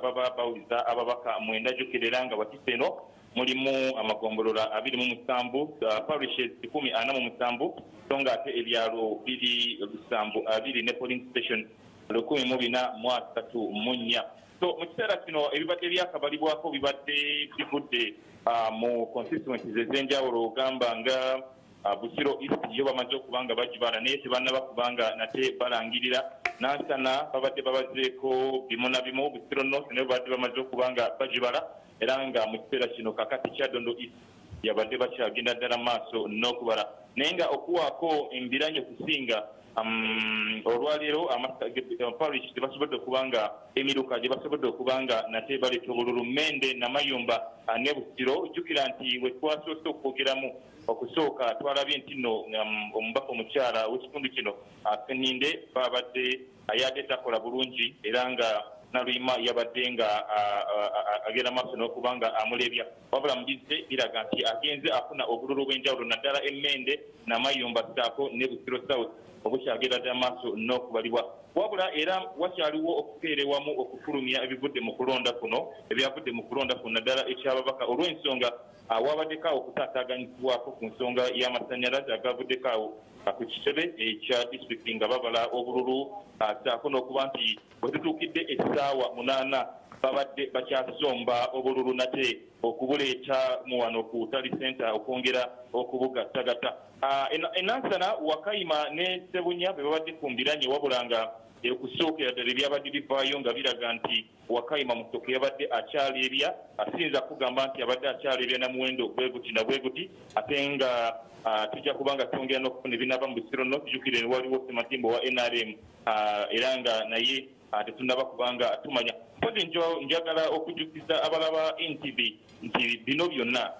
baba bawuliza ababaka 9. Jjukira era nga Wakiso eno mulimu amagombolola 27 parishes 47 so nga ate ebyalo 2 ne polling station 1,434. So mu kiseera kino ebibadde byakabalibwako bibadde bivudde mu constituencies ez'enjawulo ogamba nga Busiro East yo bamaze okuba nga bagibala naye tebannaba kubanga nate balangirira. Nansana babadde babazeeko bimu na bimu. Busiro North naye babadde bamaze okuba nga bagibala era nga mu kiseera kino kakati Kyadondo East yabadde bakyagenda ddala maaso n'okubala naye nga okuwaako embiranye okusinga olwaleero parish tebasobodde okuba nga emiruka gye basobodde okuba nga nate baleeta obululu Mende Namayumba ne Busiro. Jjukira nti we twasoose okwogeramu okusooka twalabye nti nno omubaka omukyala w'ekitundu kino Seninde babadde ayadde takola bulungi era nga Naluyima yabadde nga agenda maaso n'okuba nga amulebya wabula mubizze biraga nti agenze afuna obululu bw'enjawulo naddala Emmende Namayumba ssaako ne Busiro South obukyagenda ddala maaso n'okubalibwa wabula era wakyaliwo okukeerewamu okufulumya ebivudde mu kulonda kuno ebyavudde mu kulonda kuno naddala ekyababaka olw'ensonga wabaddeko okutaataaganyizibwako ku nsonga y'amasannyalaze agavuddeko ku kitebe ekya disitulikiti nga babala obululu ssaako n'okuba nti bwe tutuukidde essaawa 8 babadde bakyasomba obululu nate okubuleeta mu wano ku Tali Center okwongera okubugattagatta. Enansana Wakayima ne Sebunya be babadde kumbiranye wabula nga okusookera ddala ebyabadde bivaayo nga biraga nti Wakayima Musoke yabadde akyaleebya asinza kugamba nti abadde akyaleebya na muwendo bwe guti na bwe guti ate nga tujja kuba nga twongera n'okufuna ebinaava mu Busiro North. Jjukire waliwo Sematimbo wa NRM era nga naye tetunnaba kubanga tumanya mpozi njagala okujjukiza abalaba NTV nti bino byonna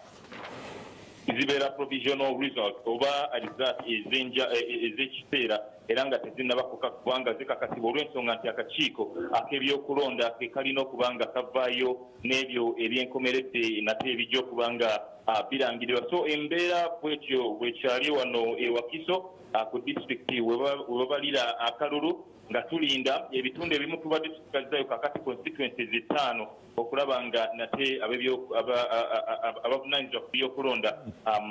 zibeera provisional result oba result ez'ekiseera era nga tezinnabakoka kubanga zikakasibwa olw'ensonga nti akakiiko ak'ebyokulonda ke kalina okuba nga kavaayo n'ebyo ebyenkomeredde nate ebijja okuba nga birangirirwa. So embeera bwetyo bwekyali wano e Wakiso ku disitulikiti we babalira akalulu nga tulinda ebitundu ebimu tubadde tukalizayo kakati constituencies 5 okulaba nga nate abavunaanyizibwa ku byokulonda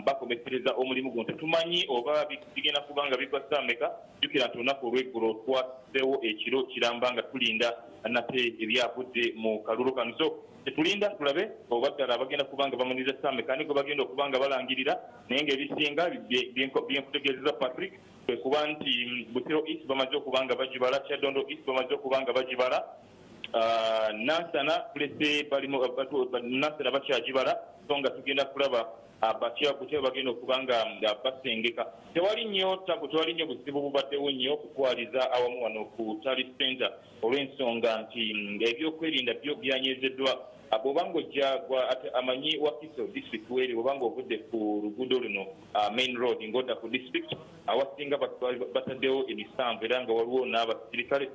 bakomekereza omulimu guno. Tetumanyi oba bigenda kubanga bigwa saameka, jjukira nti olunaku olw'eggulo twaseewo ekiro kiramba nga tulinda nate ebyavudde mu kalulu kano. So tetulinda tulabe oba ddala abagenda kubanga bamuniza saameka niko bagenda okubanga balangirira, naye ng'ebisinga byenkutegeezeza Patrick kwe kuba nti Busiro East bamaze okubanga bagibala, Kyaddondo East bamaze okubanga bagibala, Nansana kulese Nansana bakyagibala, so nga tugenda kulaba bakyakutyabo bagenda okubanga basengeka. Tewali nnyo buzibu bubaddewo nnyo okukwaliza awamu wano ku Tally Center olw'ensonga nti ebyokwerinda byo byanyezeddwa. Bw'obanga ojja amanyi Wakiso district weri bw'obanga ovudde ku luguudo luno main road ng'odda ku district awasinga bataddewo emisanvu era nga waliwo n'abasirikale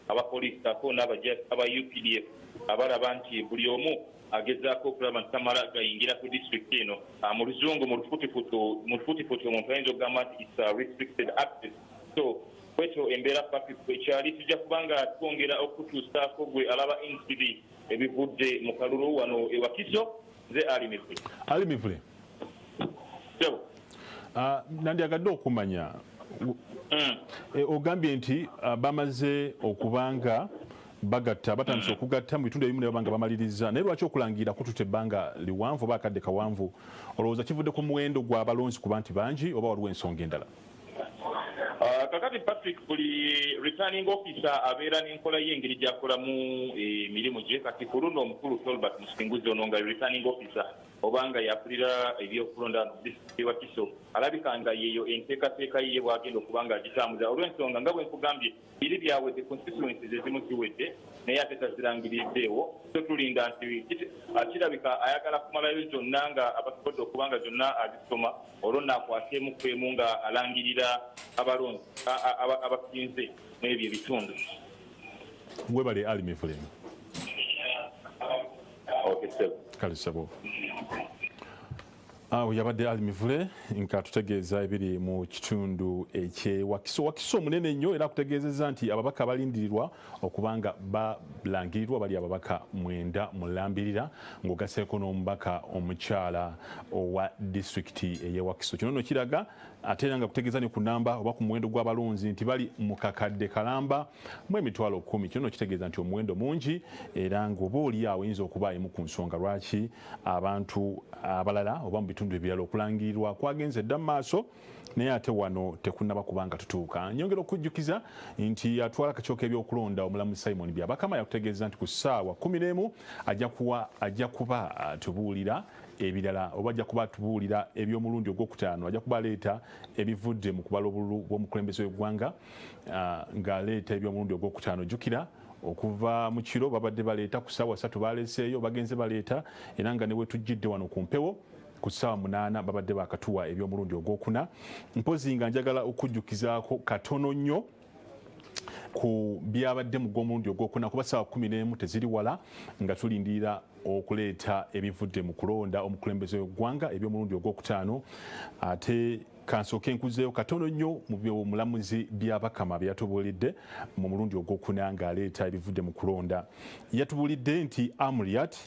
abapoliisi ssaako aba UPDF abalaba nti buli omu agezaako okulaba nti tamala gayingira ku district eno. Mu luzungu mu lufutifuti omuntu ayinza okugamba nti it's restricted access. So bwetyo embeera Patrick ekyali tujja kubanga twongera okutuusaako gwe alaba NTV ebivudde mu kalulu wano e Wakiso. Nze Ali Mivule. Nandyagadde okumanya ogambye nti bamaze okubanga bagatta batandise okugatta mu bitundu ebimu ne babanga bamaliriza, naye lwaki okulangira kutute ebbanga liwanvu oba akadde kawanvu? Olowooza kivudde ku muwendo gw'abalonzi kuba nti bangi oba waliwo ensonga endala? Kakati Patrick, buli returning officer abeera n'enkola y'engeri gy'akolamu emirimu gye. Kati ku luno omukulu Tolbert Musinguzi ono nga returning officer obanga yapulira ebyokulonda mu disitulikiti y'e Wakiso, alabika nga yeeyo enteekateeka ye bw'agenda okuba nga agitambuza olw'ensonga nga bwe nkugambye biri byawedde constituencies ezimu ziwedde naye ate tazirangiriddeewo. So tulinda nti kirabika ayagala kumalayo zonna nga abasobodde okuba nga zonna azisoma olwo naakwatemu kwemu nga alangirira abalonzi abasinze n'ebyo ebitundu. Webale Ali Mivule. Kale sabo. Yabadde Ali Mivule nga tutegeeza ebiri mu kitundu eky'e Wakiso. Wakiso munene nnyo era kutegeezezza nti ababaka abalindirirwa okubanga balangirirwa bali ababaka 9 mu Lambirira ng'ogaseeko n'omubaka omukyala owa disitulikiti ey'e Wakiso. Kino nno kiraga ate era nga kutegeeza ne ku namba oba ku muwendo gw'abalonzi nti bali mu kakadde kalamba mu emitwalo 10. Kino nno kitegeeza nti omuwendo mungi era ng'oba oli awo oyinza okuba emu ku nsonga lwaki abantu abalala oba mu bitundu ebirala okulangirirwa kwagenze dda mu maaso naye ate wano tekunnaba kubanga tutuuka. Nyongera okujjukiza nti atwala akakyoka ebyokulonda omulamuzi Simon Byabakama yakutegeeza nti ku ssaawa 11 ajja kuba atubuulira ebirala oba ajja kuba atubuulira eby'omulundi ogwokutaano. Ajja kuba aleeta ebivudde mu kubala obululu bw'omukulembeze w'eggwanga ng'aleeta eby'omulundi ogwokutaano. Jjukira okuva mu kiro babadde baleeta ku ssaawa 3 baleeseeyo bagenze baleeta era nga ne we tujjidde wano ku mpewo ku ssaawa 8 babadde bakatuwa eby'omulundi ogwokuna. Mpozi nga njagala okujjukizaako katono nnyo ku byabadde mu gw'omulundi ogwokuna kuba ssaawa 11 teziri wala nga tulindirira okuleeta ebivudde mu kulonda omukulembeze w'eggwanga eby'omulundi ogwokutaano. Ate kansooke nkuzeeyo katono nnyo mu by'omulamuzi Byabakama byatubuulidde mu mulundi ogwokuna ng'aleeta ebivudde mu kulonda. Yatubuulidde nti Amuriat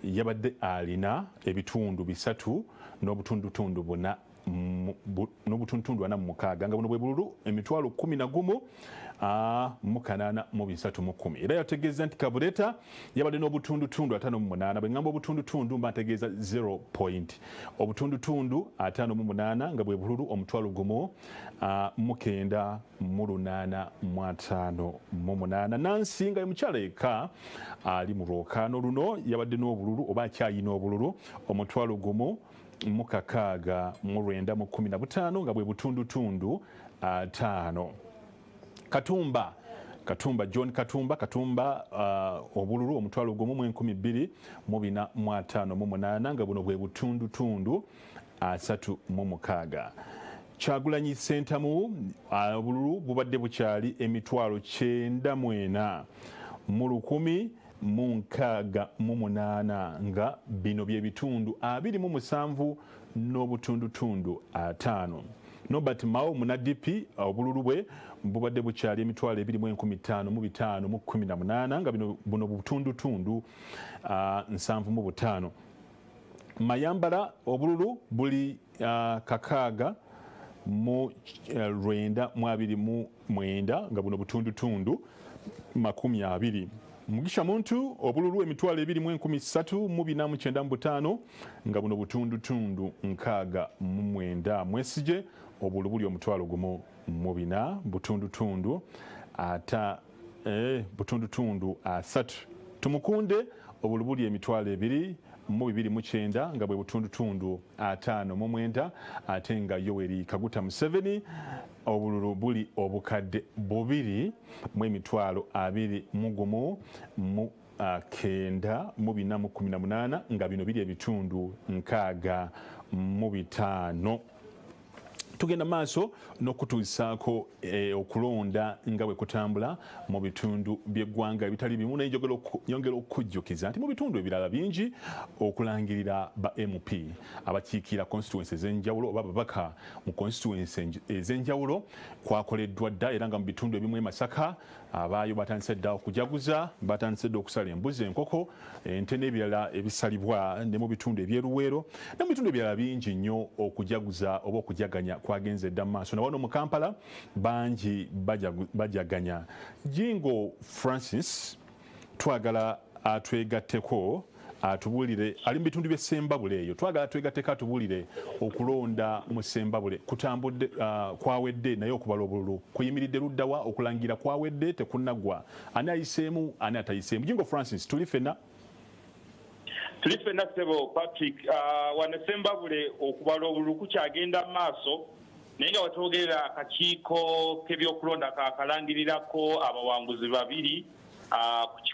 yabadde alina ebitundu 3 n'obutundutundu 4 n'obutundutundu 46 nga buno bwe bululu emitwalo 11 mu 830. Era yategeeza nti Kabuleta yabadde n'obutundutundu 58. Bwe ngamba obutundutundu mba ntegeeza 0 point. Obutundutundu 58 nga bwe bululu omutwalo gumu mu 9,858. Nansi nga mukyala eka ali mu lwokaano luno yabadde n'obululu oba akyayina obululu omutwalo gumu mu 6,915 nga bwe butundutundu 5. Katumba Katumba John Katumba obululu omutwalo gumu mu 2025 nga buno bwe butundu 36. Kyagulanyi Ssentamu obululu bubadde bukyali emitwalo 94 mu 168 nga bino bye bitundu 27 n'obutundutundu 5. Nobert Mao munadipi obululu bwe bubadde bukyali emitwalo 25,518 nga buno butundutundu 75. Mayambala obululu buli kakaaga mu 929 nga buno butundutundu 20. Mugisha Muntu obululu emitwalo 20,395 nga buno butundutundu 69. Mwesije obululu buli omutwalo gumu mu 4 butundutundu butundutundu 3. Tumukunde obululu buli emitwalo 2,229 nga bwe butundutundu 59 ate nga Yoweri Kaguta Museveni obululu buli obukadde 2,221 mu 9,418 nga bino biri ebitundu 65. Tugenda maaso n'okutuusaako okulonda nga bwe kutambula mu bitundu by'eggwanga ebitali bimu, naye nyongera okujjukiza nti mu bitundu ebirala bingi okulangirira ba MP abakiikira constituency ez'enjawulo oba babaka mu constituency ez'enjawulo kwakoleddwa dda, era nga mu bitundu ebimu Masaka abaayo batandise dda okujaguza, batandise dda okusala embuzi, enkoko, ente n'ebirala ebisalibwa, ne mu bitundu ebyeruweero ne mu bitundu ebirala bingi nnyo okujaguza oba okujaganya kwagenze dda maaso. Nawano mu Kampala bangi bajaganya. Jingo Francis twagala atwegatteko atubulire ali mu bitundu by'Essembabule eyo, twagala twegatteko atubulire okulonda mu Ssembabule kutambudde kwawedde naye okubala obululu kuyimiridde luddawa, okulangira kwawedde tekunnagwa, ani ayiseemu ani atayiseemu? Jingo Francis tuli fenna Sebo Patrick, wano Ssembabule okubala obululu kukyagenda maaso, naye nga wetwogerera akakiiko k'ebyokulonda kakalangirirako abawanguzi babiri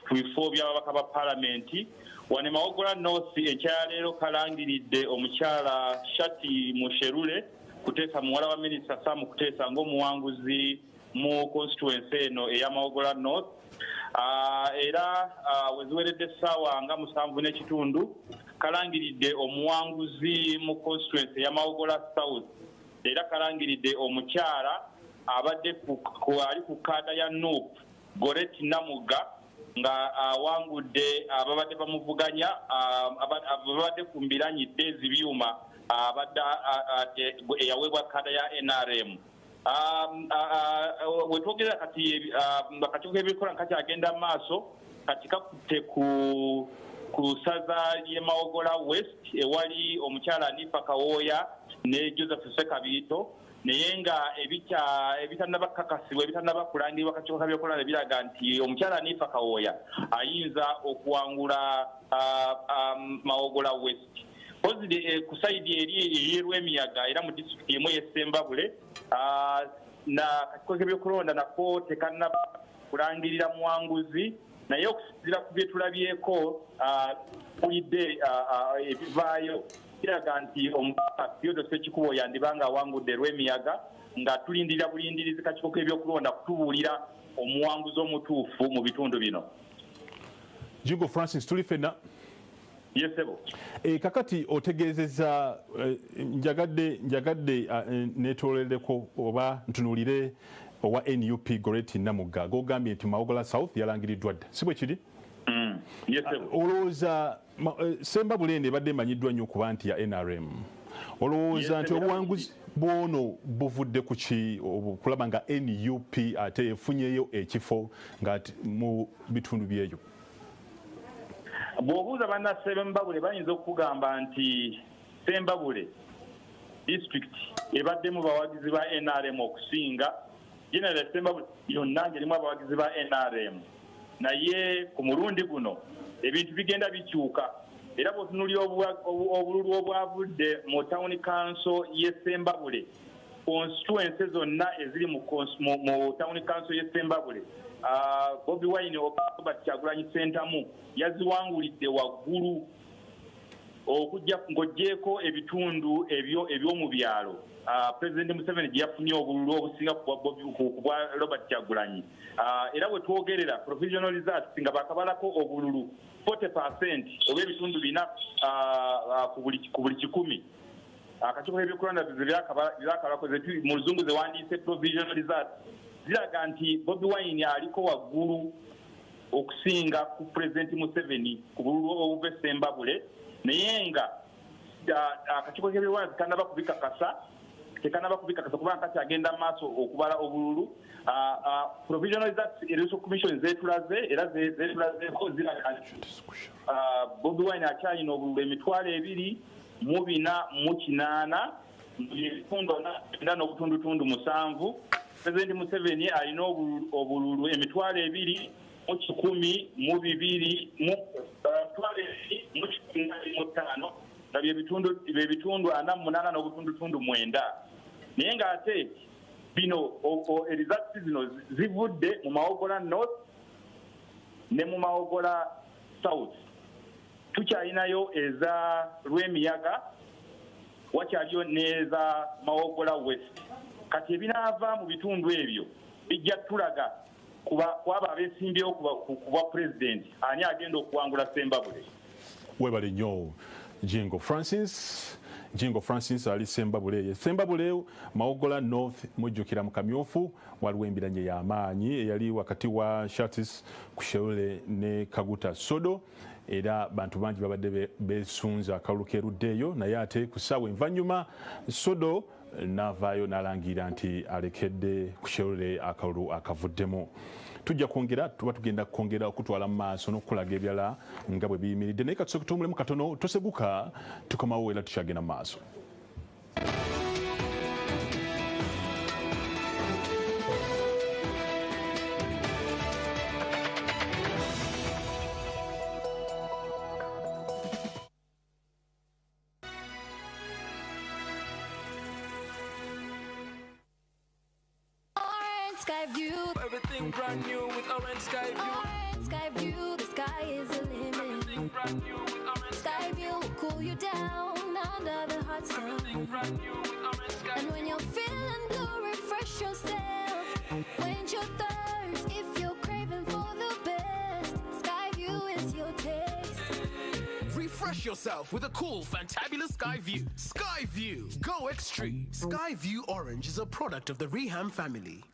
ku bifo by'ababaka ba palamenti. Wane Mawogola North ekyaleero kalangiridde omukyala Shati Musherule kuteesa muwala wa Minisita Sam Kuteesa ng'omuwanguzi mu constituency eno eya Mawogola North. Era weziweredde essaawa nga 7:30 kalangiridde omuwanguzi mu constituency eya Mawogola South, era kalangiridde omukyala abadde ali ku kaada ya NUP Goreti Namuga nga awangudde ababadde bamuvuganya ababadde ku mbiranyidde ezibyuma abadde eyaweebwa kaada ya NRM. Wetwogerera kati akakiiko k'ebyokulonda kakyagenda maaso, kati kakutte ku ssaza ly'e Mawogola West ewali omukyala Anifa Kawooya ne Joseph Sekabiito, naye nga ebitannaba kakasibwa ebitannaba kulangirwa akakiiko k'ebyokulonda biraga nti omukyala Anifa Kawooya ayinza okuwangula Mawogola West. Ku sayidi eri y'Erwemiyaga era mu disitulikiti emu y'Essembabule na akakiiko k'ebyokulonda nako tekannaba kulangirira muwanguzi, naye okusinziira ku bye tulabyeko tulidde ebivaayo kiraga nti omubaka Theodore Ssekikubo yandibanga awangudde Erwemiyaga, nga tulindirira bulindirizi kakiiko k'ebyokulonda kutubuulira omuwanguzi omutuufu mu bitundu bino. Jingo Francis tuli fenna. Yes, sebo. Kakati otegeezezza njagadde neetoolerdeko oba ntunulire owa NUP Goreti Namuga gogambye nti Mawogola South yalangiriddwa dda, si bwe kiri? Yes, sebo. Olowooza Ssembabule eno ebadde emanyiddwa nnyo okuba nti ya NRM. Olowooza nti obuwanguzi bwono buvudde ku ki okulaba nga NUP ate efunyeyo ekifo nga mu bitundu byeyo? Bw'obuuza banna Ssembabule bayinza okugamba nti Ssembabule district ebaddemu bawagizi ba NRM okusinga. General Ssembabule yonna ng'erimu abawagizi ba NRM, naye ku mulundi guno ebintu bigenda bikyuka, era bw'otunuulira obululu obwavudde mu town council y'e Ssembabule, constituency zonna eziri mu town council y'e Ssembabule Bobi Wine Robert Kyagulanyi Ssentamu yaziwangulidde waggulu okujja ng'oggyeko ebitundu eby'omu byalo President Museveni gye yafunye obululu obusinga ku bwa Robert Kyagulanyi era bwe twogerera provisional results nga bakabalako obululu 40% oba ebitundu 4 ku buli 100 akakiiko k'ebyokulonda byakabalako mu luzungu ze wandiise provisional results ziraga nti Bobi Wine aliko waggulu okusinga ku President Museveni ku bululu obuva e Ssembabule naye nga akakiiko k'ebyokulonda tekanaba kubikakasa kubanga kakyagenda maaso okubala obululu provisional results electoral commission zeetulazeeko ziraga nti Bobi Wine akyalina obululu 2,408 n'obutundutundu 7. President Museveni alina obululu 2,215 nga bye bitundu 48 n'obutundutundu 9 naye ng'ate bino results zino zivudde mu Mawogola North ne mu Mawogola South. Tukyalinayo eza Lwemiyaga, wakyaliyo n'eza Mawogola West. Kati ebinaava mu bitundu ebyo bijja tulaga kwaba abeesimbyewo ku bwa president ani agenda okuwangula Ssembabule. Webale nnyo Jingo Francis ali Ssembabule. Ssembabule Mawogola North mujjukira mu kamyufu waliwo embiranye y'amaanyi eyali wakati wa Shatis Kusheule ne Kaguta Sodo era bantu bangi babadde besunza akalulu keruddeeyo naye ate ku ssaawa envannyuma Sodo n'avaayo n'alangira nti alekedde Kusheule akalulu akavuddemu. Tujja tugenda kwongera okutwala mu maaso n'okulaga ebyala nga bwe biyimiridde naye katusooke tuwumulemu katono toseguka tukomawo era tukyagenda mu maaso. Everything brand new with Orange Sky View. Orange Sky View, the sky is the limit. Everything brand new with Orange Sky View will cool you down under the hot sun. Everything brand new with Orange Sky View. And when you're feeling blue, refresh yourself. Quench your thirst if you're craving for the best. Sky View is your taste. Refresh yourself with a cool, fantabulous Sky View. Sky View, go extreme. Sky View Orange is a product of the Reham family.